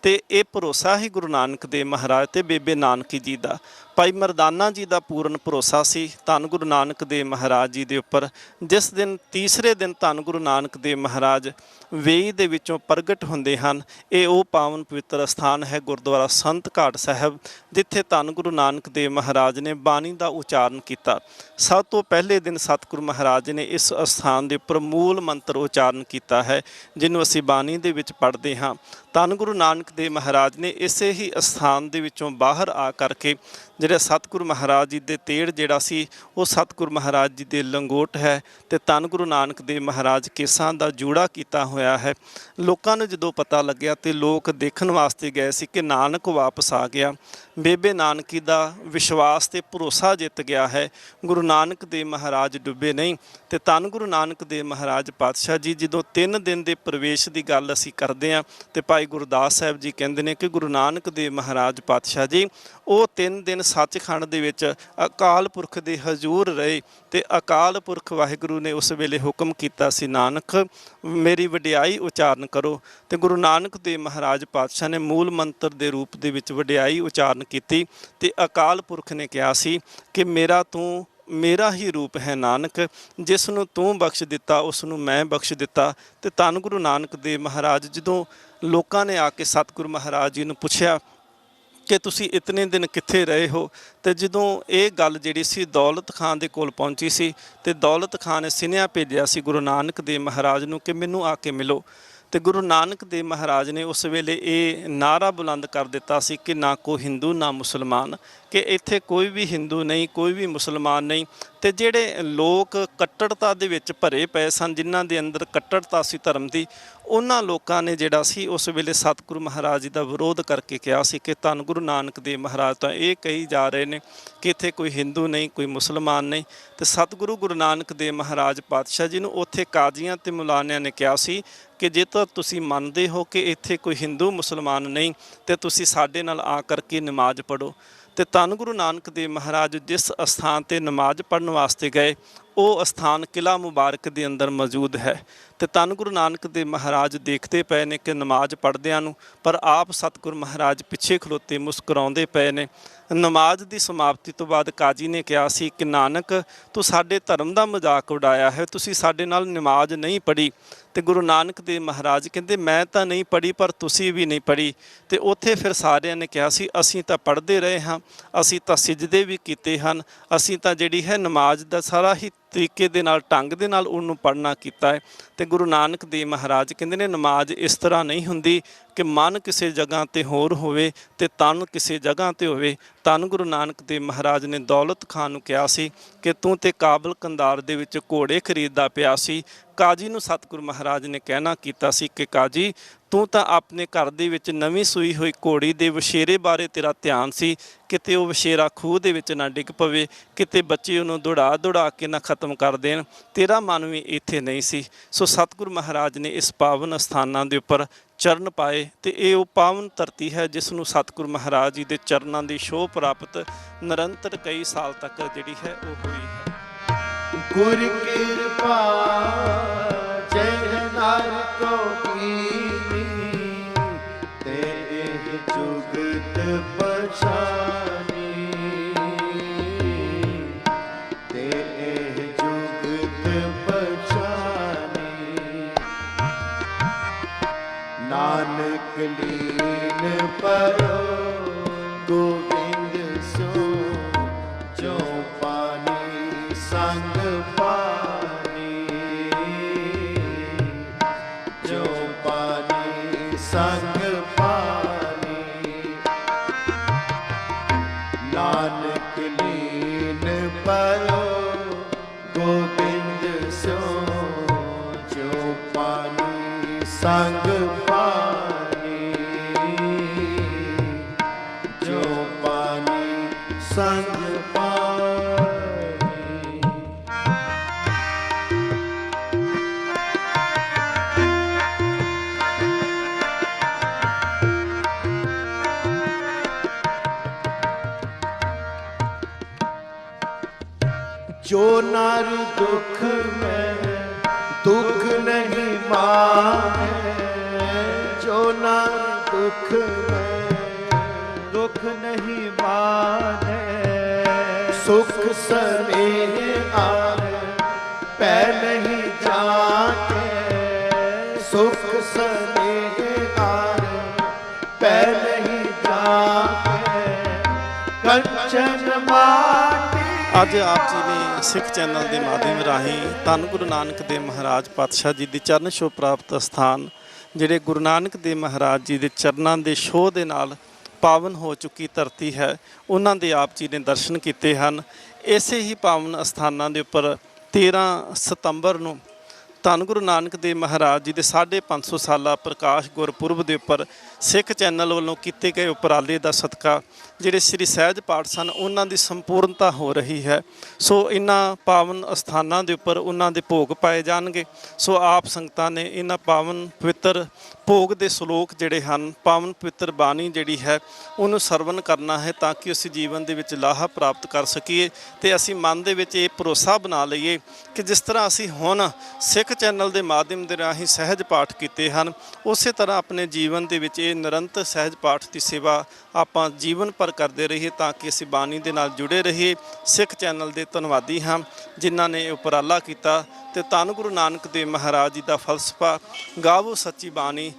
ਤੇ ਇਹ ਭਰੋਸਾ ਹੀ ਗੁਰੂ ਨਾਨਕ ਦੇਵ ਮਹਾਰਾਜ ਤੇ ਬੇਬੇ ਨਾਨਕੀ ਜੀ ਦਾ। ਭਾਈ ਮਰਦਾਨਾ ਜੀ ਦਾ ਪੂਰਨ ਭਰੋਸਾ ਸੀ ਧੰਨ ਗੁਰੂ ਨਾਨਕ ਦੇਵ ਮਹਾਰਾਜ ਜੀ ਦੇ ਉੱਪਰ। ਜਿਸ ਦਿਨ ਤੀਸਰੇ ਦਿਨ ਧੰਨ ਗੁਰੂ ਨਾਨਕ ਦੇਵ ਮਹਾਰਾਜ ਵੇਈ ਦੇ ਵਿੱਚੋਂ ਪ੍ਰਗਟ ਹੁੰਦੇ ਹਨ, ਇਹ ਉਹ ਪਾਵਨ ਪਵਿੱਤਰ ਸਥਾਨ ਹੈ ਗੁਰਦੁਆਰਾ ਸੰਤ ਘਾਟ ਸਾਹਿਬ ਜਿੱਥੇ ਧੰਨ ਗੁਰੂ ਨਾਨਕ ਦੇਵ ਮਹਾਰਾਜ ਨੇ ਬਾਣੀ ਦਾ ਉਚਾਰਨ ਕੀਤਾ। ਸਭ ਤੋਂ ਪਹਿਲੇ ਦਿਨ ਸਤਿਗੁਰੂ ਮਹਾਰਾਜ ਨੇ ਇਸ ਅਸਥਾਨ ਦੇ ਉੱਪਰ ਮੂਲ ਮੰਤਰ ਉਚਾਰਨ ਕੀਤਾ ਹੈ ਜਿਹਨੂੰ ਅਸੀਂ ਬਾਣੀ ਦੇ ਵਿੱਚ ਪੜ੍ਹਦੇ ਹਾਂ। ਧੰਨ ਗੁਰੂ ਨਾਨਕ ਦੇਵ ਮਹਾਰਾਜ ਨੇ ਇਸੇ ਹੀ ਅਸਥਾਨ ਦੇ ਵਿੱਚੋਂ ਬਾਹਰ ਆ ਕਰਕੇ ਜਿਹੜੇ ਸਤਿਗੁਰੂ ਮਹਾਰਾਜ ਜੀ ਦੇ ਤੇੜ ਜਿਹੜਾ ਸੀ ਉਹ ਸਤਿਗੁਰੂ ਮਹਾਰਾਜ ਜੀ ਦੇ ਲੰਗੋਟ ਹੈ ਤੇ ਧੰਨ ਗੁਰੂ ਨਾਨਕ ਦੇਵ ਮਹਾਰਾਜ ਕੇਸਾਂ ਦਾ ਜੂੜਾ ਕੀਤਾ ਹੋਇਆ ਹੈ। ਲੋਕਾਂ ਨੂੰ ਜਦੋਂ ਪਤਾ ਲੱਗਿਆ ਤੇ ਲੋਕ ਦੇਖਣ ਵਾਸਤੇ ਗਏ ਸੀ ਕਿ ਨਾਨਕ ਵਾਪਸ ਆ ਗਿਆ। ਬੇਬੇ ਨਾਨਕੀ ਦਾ ਵਿਸ਼ਵਾਸ ਤੇ ਭਰੋਸਾ ਜਿੱਤ ਗਿਆ ਹੈ। ਗੁਰੂ ਨਾਨਕ ਦੇਵ ਮਹਾਰਾਜ ਡੁੱਬੇ ਨਹੀਂ। ਤੇ ਧੰਨ ਗੁਰੂ ਨਾਨਕ ਦੇਵ ਮਹਾਰਾਜ ਪਾਤਸ਼ਾਹ ਜੀ ਜਦੋਂ 3 ਦਿਨ ਦੇ ਪ੍ਰਵੇਸ਼ ਦੀ ਗੱਲ ਅਸੀਂ ਕਰਦੇ ਹਾਂ ਤੇ ਭਾਈ ਗੁਰਦਾਸ ਸਾਹਿਬ ਜੀ ਕਹਿੰਦੇ ਨੇ ਕਿ ਗੁਰੂ ਨਾਨਕ ਦੇਵ ਮਹਾਰਾਜ ਪਾਤਸ਼ਾਹ ਜੀ ਉਹ 3 ਦਿਨ ਸੱਚਖੰਡ ਦੇ ਵਿੱਚ ਅਕਾਲ ਪੁਰਖ ਦੇ ਹਜ਼ੂਰ ਰਹੇ ਤੇ ਅਕਾਲ ਪੁਰਖ ਵਾਹਿਗੁਰੂ ਨੇ ਉਸ ਵੇਲੇ ਹੁਕਮ ਕੀਤਾ ਸੀ, ਨਾਨਕ ਮੇਰੀ ਵਡਿਆਈ ਉਚਾਰਨ ਕਰੋ। ਤੇ ਗੁਰੂ ਨਾਨਕ ਦੇਵ ਮਹਾਰਾਜ ਪਾਤਸ਼ਾਹ ਨੇ ਮੂਲ ਮੰਤਰ ਦੇ ਰੂਪ ਦੇ ਵਿੱਚ ਵਡਿਆਈ ਉਚਾਰਨ ਕੀਤੀ ਤੇ ਅਕਾਲ ਪੁਰਖ ਨੇ ਕਿਹਾ ਸੀ ਕਿ ਮੇਰਾ ਹੀ ਰੂਪ ਹੈ ਨਾਨਕ, ਜਿਸ ਨੂੰ ਤੂੰ ਬਖਸ਼ ਦਿੱਤਾ ਉਸ ਨੂੰ ਮੈਂ ਬਖਸ਼ ਦਿੱਤਾ। ਤੇ ਧੰਨ ਗੁਰੂ ਨਾਨਕ ਦੇਵ ਮਹਾਰਾਜ ਜਦੋਂ ਲੋਕਾਂ ਨੇ ਆ ਕੇ ਸਤਿਗੁਰੂ ਮਹਾਰਾਜ ਜੀ ਨੂੰ ਪੁੱਛਿਆ ਕਿ ਤੁਸੀਂ ਇਤਨੇ ਦਿਨ ਕਿੱਥੇ ਰਹੇ ਹੋ, ਤੇ ਜਦੋਂ ਇਹ ਗੱਲ ਜਿਹੜੀ ਸੀ ਦੌਲਤ ਖਾਨ ਦੇ ਕੋਲ ਪਹੁੰਚੀ ਸੀ ਤੇ ਦੌਲਤ ਖਾਨ ਨੇ ਸੁਨੇਹਾ ਭੇਜਿਆ ਸੀ ਗੁਰੂ ਨਾਨਕ ਦੇਵ ਮਹਾਰਾਜ ਨੂੰ ਕਿ ਮੈਨੂੰ ਆ ਕੇ ਮਿਲੋ। ਤੇ ਗੁਰੂ ਨਾਨਕ ਦੇਵ ਮਹਾਰਾਜ ਨੇ ਉਸ ਵੇਲੇ ਇਹ ਨਾਅਰਾ ਬੁਲੰਦ ਕਰ ਦਿੱਤਾ ਸੀ ਕਿ ਨਾ ਕੋਈ ਹਿੰਦੂ ਨਾ ਮੁਸਲਮਾਨ, ਕਿ ਇੱਥੇ ਕੋਈ ਵੀ ਹਿੰਦੂ ਨਹੀਂ, ਕੋਈ ਵੀ ਮੁਸਲਮਾਨ ਨਹੀਂ। ਤੇ ਜਿਹੜੇ ਲੋਕ ਕੱਟੜਤਾ ਦੇ ਵਿੱਚ ਭਰੇ ਪਏ ਸਨ, ਜਿਨ੍ਹਾਂ ਦੇ ਅੰਦਰ ਕੱਟੜਤਾ ਸੀ ਧਰਮ ਦੀ, ਉਹਨਾਂ ਲੋਕਾਂ ਨੇ ਜਿਹੜਾ ਸੀ ਉਸ ਵੇਲੇ ਸਤਿਗੁਰੂ ਮਹਾਰਾਜ ਜੀ ਦਾ ਵਿਰੋਧ ਕਰਕੇ ਕਿਹਾ ਸੀ ਕਿ ਧੰਨ ਗੁਰੂ ਨਾਨਕ ਦੇਵ ਮਹਾਰਾਜ ਤਾਂ ਇਹ ਕਹੀ ਜਾ ਰਹੇ ਨੇ ਕਿ ਇੱਥੇ ਕੋਈ ਹਿੰਦੂ ਨਹੀਂ, ਕੋਈ ਮੁਸਲਮਾਨ ਨਹੀਂ। ਤੇ ਸਤਿਗੁਰੂ ਗੁਰੂ ਨਾਨਕ ਦੇਵ ਮਹਾਰਾਜ ਪਾਤਸ਼ਾਹ ਜੀ ਨੂੰ ਉੱਥੇ ਕਾਜ਼ੀਆਂ ਤੇ ਮੁਲਾਨਿਆਂ ਨੇ ਕਿਹਾ ਸੀ ਕਿ ਜੇ ਤਾਂ ਤੁਸੀਂ ਮੰਨਦੇ ਹੋ ਕਿ ਇੱਥੇ ਕੋਈ ਹਿੰਦੂ ਮੁਸਲਮਾਨ ਨਹੀਂ ਤੇ ਤੁਸੀਂ ਸਾਡੇ ਨਾਲ ਆ ਕਰਕੇ ਨਮਾਜ਼ ਪੜ੍ਹੋ। ਤੇ ਧੰਨ ਗੁਰੂ ਨਾਨਕ ਦੇਵ ਮਹਾਰਾਜ ਜਿਸ ਅਸਥਾਨ ਤੇ ਨਮਾਜ਼ ਪੜ੍ਹਨ ਵਾਸਤੇ ਗਏ ਉਹ ਅਸਥਾਨ ਕਿਲ੍ਹਾ ਮੁਬਾਰਕ ਦੇ ਅੰਦਰ ਮੌਜੂਦ ਹੈ। ਤੇ ਧੰਨ ਗੁਰੂ ਨਾਨਕ ਦੇਵ ਮਹਾਰਾਜ ਦੇਖਦੇ ਪਏ ਨੇ ਕਿ ਨਮਾਜ਼ ਪੜ੍ਹਦਿਆਂ ਨੂੰ, ਪਰ ਆਪ ਸਤਿਗੁਰੂ ਮਹਾਰਾਜ ਪਿੱਛੇ ਖਲੋਤੇ ਮੁਸਕਰਾਉਂਦੇ ਪਏ ਨੇ। ਨਮਾਜ਼ ਦੀ ਸਮਾਪਤੀ ਤੋਂ ਬਾਅਦ ਕਾਜੀ ਨੇ ਕਿਹਾ ਸੀ ਕਿ ਨਾਨਕ ਤੂੰ ਸਾਡੇ ਧਰਮ ਦਾ ਮਜ਼ਾਕ ਉਡਾਇਆ ਹੈ, ਤੁਸੀਂ ਸਾਡੇ ਨਾਲ ਨਮਾਜ਼ ਨਹੀਂ ਪੜ੍ਹੀ। ਤੇ ਗੁਰੂ ਨਾਨਕ ਦੇਵ ਮਹਾਰਾਜ ਕਹਿੰਦੇ ਮੈਂ ਤਾਂ ਨਹੀਂ ਪੜ੍ਹੀ ਪਰ ਤੁਸੀਂ ਵੀ ਨਹੀਂ ਪੜ੍ਹੀ। ਤੇ ਉੱਥੇ ਫਿਰ ਸਾਰਿਆਂ ਨੇ ਕਿਹਾ ਸੀ ਅਸੀਂ ਤਾਂ ਪੜ੍ਹਦੇ ਰਹੇ ਹਾਂ, ਅਸੀਂ ਤਾਂ ਸਿਜਦੇ ਵੀ ਕੀਤੇ ਹਨ, ਅਸੀਂ ਤਾਂ ਜਿਹੜੀ ਹੈ ਨਮਾਜ਼ ਦਾ ਸਾਰਾ ਹੀ ਤਰੀਕੇ ਦੇ ਨਾਲ ਢੰਗ ਦੇ ਨਾਲ ਉਹਨੂੰ ਪੜ੍ਹਨਾ ਕੀਤਾ ਹੈ। ਤੇ ਗੁਰੂ ਨਾਨਕ ਦੇਵ ਮਹਾਰਾਜ ਕਹਿੰਦੇ ਨੇ ਨਮਾਜ਼ ਇਸ ਤਰ੍ਹਾਂ ਨਹੀਂ ਹੁੰਦੀ ਕਿ ਮਨ ਕਿਸੇ ਜਗ੍ਹਾ ਤੇ ਹੋਰ ਹੋਵੇ ਤੇ ਤਨ ਕਿਸੇ ਜਗ੍ਹਾ ਤੇ ਹੋਵੇ। ਧੰਨ ਗੁਰੂ ਨਾਨਕ ਦੇਵ ਮਹਾਰਾਜ ਨੇ ਦੌਲਤ ਖਾਨ ਨੂੰ ਕਿਹਾ ਸੀ ਕਿ ਤੂੰ ਤੇ ਕਾਬਲ ਕੰਦਾਰ ਦੇ ਵਿੱਚ ਘੋੜੇ ਖਰੀਦਦਾ ਪਿਆ ਸੀ। ਕਾਜੀ ਨੂੰ ਸਤਿਗੁਰੂ ਮਹਾਰਾਜ ਨੇ ਕਹਿਣਾ ਕੀਤਾ ਸੀ ਕਿ ਕਾਜੀ ਤੂੰ ਤਾਂ ਆਪਣੇ ਘਰ ਦੇ ਵਿੱਚ ਨਵੀਂ ਸੂਈ ਹੋਈ ਘੋੜੀ ਦੇ ਵਛੇਰੇ ਬਾਰੇ ਤੇਰਾ ਧਿਆਨ ਸੀ, ਕਿਤੇ ਉਹ ਵਛੇਰਾ ਖੂਹ ਦੇ ਵਿੱਚ ਨਾ ਡਿੱਗ ਪਵੇ, ਕਿਤੇ ਬੱਚੇ ਉਹਨੂੰ ਦੌੜਾ ਕੇ ਨਾ ਖਤਮ ਕਰ ਦੇਣ, ਤੇਰਾ ਮਨ ਵੀ ਇੱਥੇ ਨਹੀਂ ਸੀ। ਸੋ ਸਤਿਗੁਰੂ ਮਹਾਰਾਜ ਨੇ ਇਸ ਪਾਵਨ ਸਥਾਨਾਂ ਦੇ ਉੱਪਰ ਚਰਨ ਪਾਏ ਤੇ ਇਹ ਉਹ ਪਾਵਨ ਧਰਤੀ ਹੈ ਜਿਸ ਨੂੰ ਸਤਿਗੁਰੂ ਮਹਾਰਾਜ ਜੀ ਦੇ ਚਰਨਾਂ ਦੀ ਛੋਹ ਪ੍ਰਾਪਤ ਨਿਰੰਤਰ ਕਈ ਸਾਲ ਤੱਕ ਜਿਹੜੀ ਹੈ ਉਹ ਹੋਈ ਹੈ। ਗੁਰ ਕਿਰਪਾ ਜੈ ਨਾਨਕ ਕੀਨੀ ਤੇ ਇਹ ਜੁਗਤ ਪਛਾਨੀ, ਤੇ ਇਹ ਜੁਗਤ ਪਛਾਨੀ। ਨਾਨਕ ਲੀਨ ਪਰੋ ਗੋਬਿੰਦ ਸੋ ਜੋ ਪਾਣੀ ਸੰਗ ਪਾਣੀ, ਜੋ ਪਾਣੀ ਸੰਗ ਪਾਣੀ। ਨਾਨਕ ਲੀਨ ਪਰੋ ਗੋਬਿੰਦ ਸੋ ਜੋ ਪਾਣੀ ਸੰਗ ਪਾਣੀ, ਜੋ ਪਾਣੀ ਸੰਗ ਪਾਣੀ। जो नर दुख में दुख नहीं माने, जो नर दुख में दुख नहीं माने, सुख स्नेह आर पै नहीं जाते, सुख स्नेह आर पै नहीं जाते। कंचन माटी ਅੱਜ ਆਪ ਜੀ ਨੇ ਸਿੱਖ ਚੈਨਲ ਦੇ ਮਾਧਿਅਮ ਰਾਹੀਂ ਧੰਨ ਗੁਰੂ ਨਾਨਕ ਦੇਵ ਮਹਾਰਾਜ ਪਾਤਸ਼ਾਹ ਜੀ ਦੀ ਚਰਨ ਛੋਹ ਪ੍ਰਾਪਤ ਸਥਾਨ ਜਿਹੜੇ ਗੁਰੂ ਨਾਨਕ ਦੇਵ ਮਹਾਰਾਜ ਜੀ ਦੇ ਚਰਨਾਂ ਦੇ ਛੋਹ ਦੇ ਨਾਲ ਪਾਵਨ ਹੋ ਚੁੱਕੀ ਧਰਤੀ ਹੈ, ਉਹਨਾਂ ਦੇ ਆਪ ਜੀ ਨੇ ਦਰਸ਼ਨ ਕੀਤੇ ਹਨ। ਇਸੇ ਹੀ ਪਾਵਨ ਅਸਥਾਨਾਂ ਦੇ ਉੱਪਰ 13 ਸਤੰਬਰ ਨੂੰ ਧੰਨ ਗੁਰੂ ਨਾਨਕ ਦੇਵ ਮਹਾਰਾਜ ਜੀ ਦੇ 550 ਸਾਲਾ ਪ੍ਰਕਾਸ਼ ਗੁਰਪੁਰਬ ਦੇ ਉੱਪਰ ਸਿੱਖ ਚੈਨਲ ਵੱਲੋਂ ਕੀਤੇ ਗਏ ਉਪਰਾਲੇ ਦਾ ਸਦਕਾ ਜਿਹੜੇ ਸ੍ਰੀ ਸਹਿਜ ਪਾਠ ਸਨ ਉਹਨਾਂ ਦੀ ਸੰਪੂਰਨਤਾ ਹੋ ਰਹੀ ਹੈ। ਸੋ ਇਹਨਾਂ ਪਾਵਨ ਅਸਥਾਨਾਂ ਦੇ ਉੱਪਰ ਉਹਨਾਂ ਦੇ ਭੋਗ ਪਾਏ ਜਾਣਗੇ। ਸੋ ਆਪ ਸੰਗਤਾਂ ਨੇ ਇਹਨਾਂ ਪਾਵਨ ਪਵਿੱਤਰ ਭੋਗ ਦੇ ਸ਼ਲੋਕ ਜਿਹੜੇ ਹਨ, ਪਾਵਨ ਪਵਿੱਤਰ ਬਾਣੀ ਜਿਹੜੀ ਹੈ ਉਹਨੂੰ ਸਰਵਣ ਕਰਨਾ ਹੈ ਤਾਂ ਕਿ ਅਸੀਂ ਜੀਵਨ ਦੇ ਵਿੱਚ ਲਾਹਾ ਪ੍ਰਾਪਤ ਕਰ ਸਕੀਏ ਤੇ ਅਸੀਂ ਮਨ ਦੇ ਵਿੱਚ ਇਹ ਭਰੋਸਾ ਬਣਾ ਲਈਏ ਕਿ ਜਿਸ ਤਰ੍ਹਾਂ ਅਸੀਂ ਹੁਣ ਸਿੱਖ ਚੈਨਲ ਦੇ ਮਾਧਿਅਮ ਦੇ ਰਾਹੀਂ ਸਹਿਜ ਪਾਠ ਕੀਤੇ ਹਨ, ਉਸੇ ਤਰ੍ਹਾਂ ਆਪਣੇ ਜੀਵਨ ਦੇ ਵਿੱਚ ਇਹ ਨਿਰੰਤਰ ਸਹਿਜ ਪਾਠ ਦੀ ਸੇਵਾ ਆਪਾਂ ਜੀਵਨ ਭਰ ਕਰਦੇ ਰਹੀਏ ਤਾਂ ਕਿ ਅਸੀਂ ਬਾਣੀ ਦੇ ਨਾਲ ਜੁੜੇ ਰਹੀਏ। ਸਿੱਖ ਚੈਨਲ ਦੇ ਧੰਨਵਾਦੀ ਹਾਂ ਜਿਨ੍ਹਾਂ ਨੇ ਇਹ ਉਪਰਾਲਾ ਕੀਤਾ ਤੇ ਧੰਨ ਗੁਰੂ ਨਾਨਕ ਦੇਵ ਮਹਾਰਾਜ ਜੀ ਦਾ ਫਲਸਫਾ ਗਾਵੋ ਸੱਚੀ ਬਾਣੀ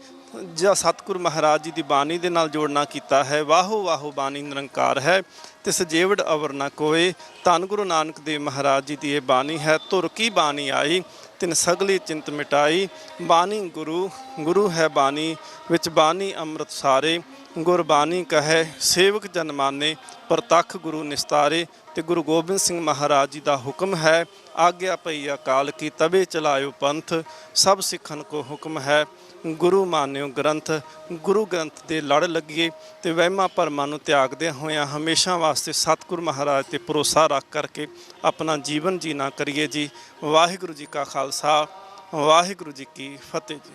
ਜਾਂ ਸਤਿਗੁਰੂ ਮਹਾਰਾਜ ਜੀ ਦੀ ਬਾਣੀ ਦੇ ਨਾਲ ਜੋੜਨਾ ਕੀਤਾ ਹੈ। ਵਾਹੋ ਵਾਹੋ ਬਾਣੀ ਨਿਰੰਕਾਰ ਹੈ ਤੇ ਸਜੇਵੜ ਅਵਰ ਨਾ ਕੋਏ। ਧੰਨ ਗੁਰੂ ਨਾਨਕ ਦੇਵ ਮਹਾਰਾਜ ਜੀ ਦੀ ਇਹ ਬਾਣੀ ਹੈ। ਧੁਰ ਕੀ ਬਾਣੀ ਆਈ ਤਿਨ ਸਗਲੀ ਚਿੰਤ ਮਿਟਾਈ। ਬਾਣੀ ਗੁਰੂ ਗੁਰੂ ਹੈ ਬਾਣੀ ਵਿੱਚ ਬਾਣੀ ਅੰਮ੍ਰਿਤ ਸਾਰੇ। ਗੁਰਬਾਣੀ ਕਹੈ ਸੇਵਕ ਜਨ ਮਾਨੇ ਪ੍ਰਤੱਖ ਗੁਰੂ ਨਿਸਤਾਰੇ। ਤੇ ਗੁਰੂ ਗੋਬਿੰਦ ਸਿੰਘ ਮਹਾਰਾਜ ਜੀ ਦਾ ਹੁਕਮ ਹੈ, ਆਗਿਆ ਪਈ ਅਕਾਲ ਕੀ ਤਵੇ ਚਲਾਇਓ ਪੰਥ। ਸਭ ਸਿੱਖਣ ਕੋ ਹੁਕਮ ਹੈ ਗੁਰੂ ਮਾਨਿਓ ਗ੍ਰੰਥ। ਗੁਰੂ ਗ੍ਰੰਥ ਦੇ ਲੜ ਲੱਗੀਏ ਤੇ ਵਹਿਮਾਂ ਭਰਮਾਂ ਨੂੰ ਤਿਆਗਦਿਆਂ ਹੋਇਆਂ ਹਮੇਸ਼ਾ ਵਾਸਤੇ ਸਤਿਗੁਰੂ ਮਹਾਰਾਜ ਤੇ ਭਰੋਸਾ ਰੱਖ ਕਰਕੇ ਆਪਣਾ ਜੀਵਨ ਜੀਣਾ ਕਰੀਏ ਜੀ। ਵਾਹਿਗੁਰੂ ਜੀ ਕਾ ਖਾਲਸਾ, ਵਾਹਿਗੁਰੂ ਜੀ ਕੀ ਫਤਿਹ ਜੀ।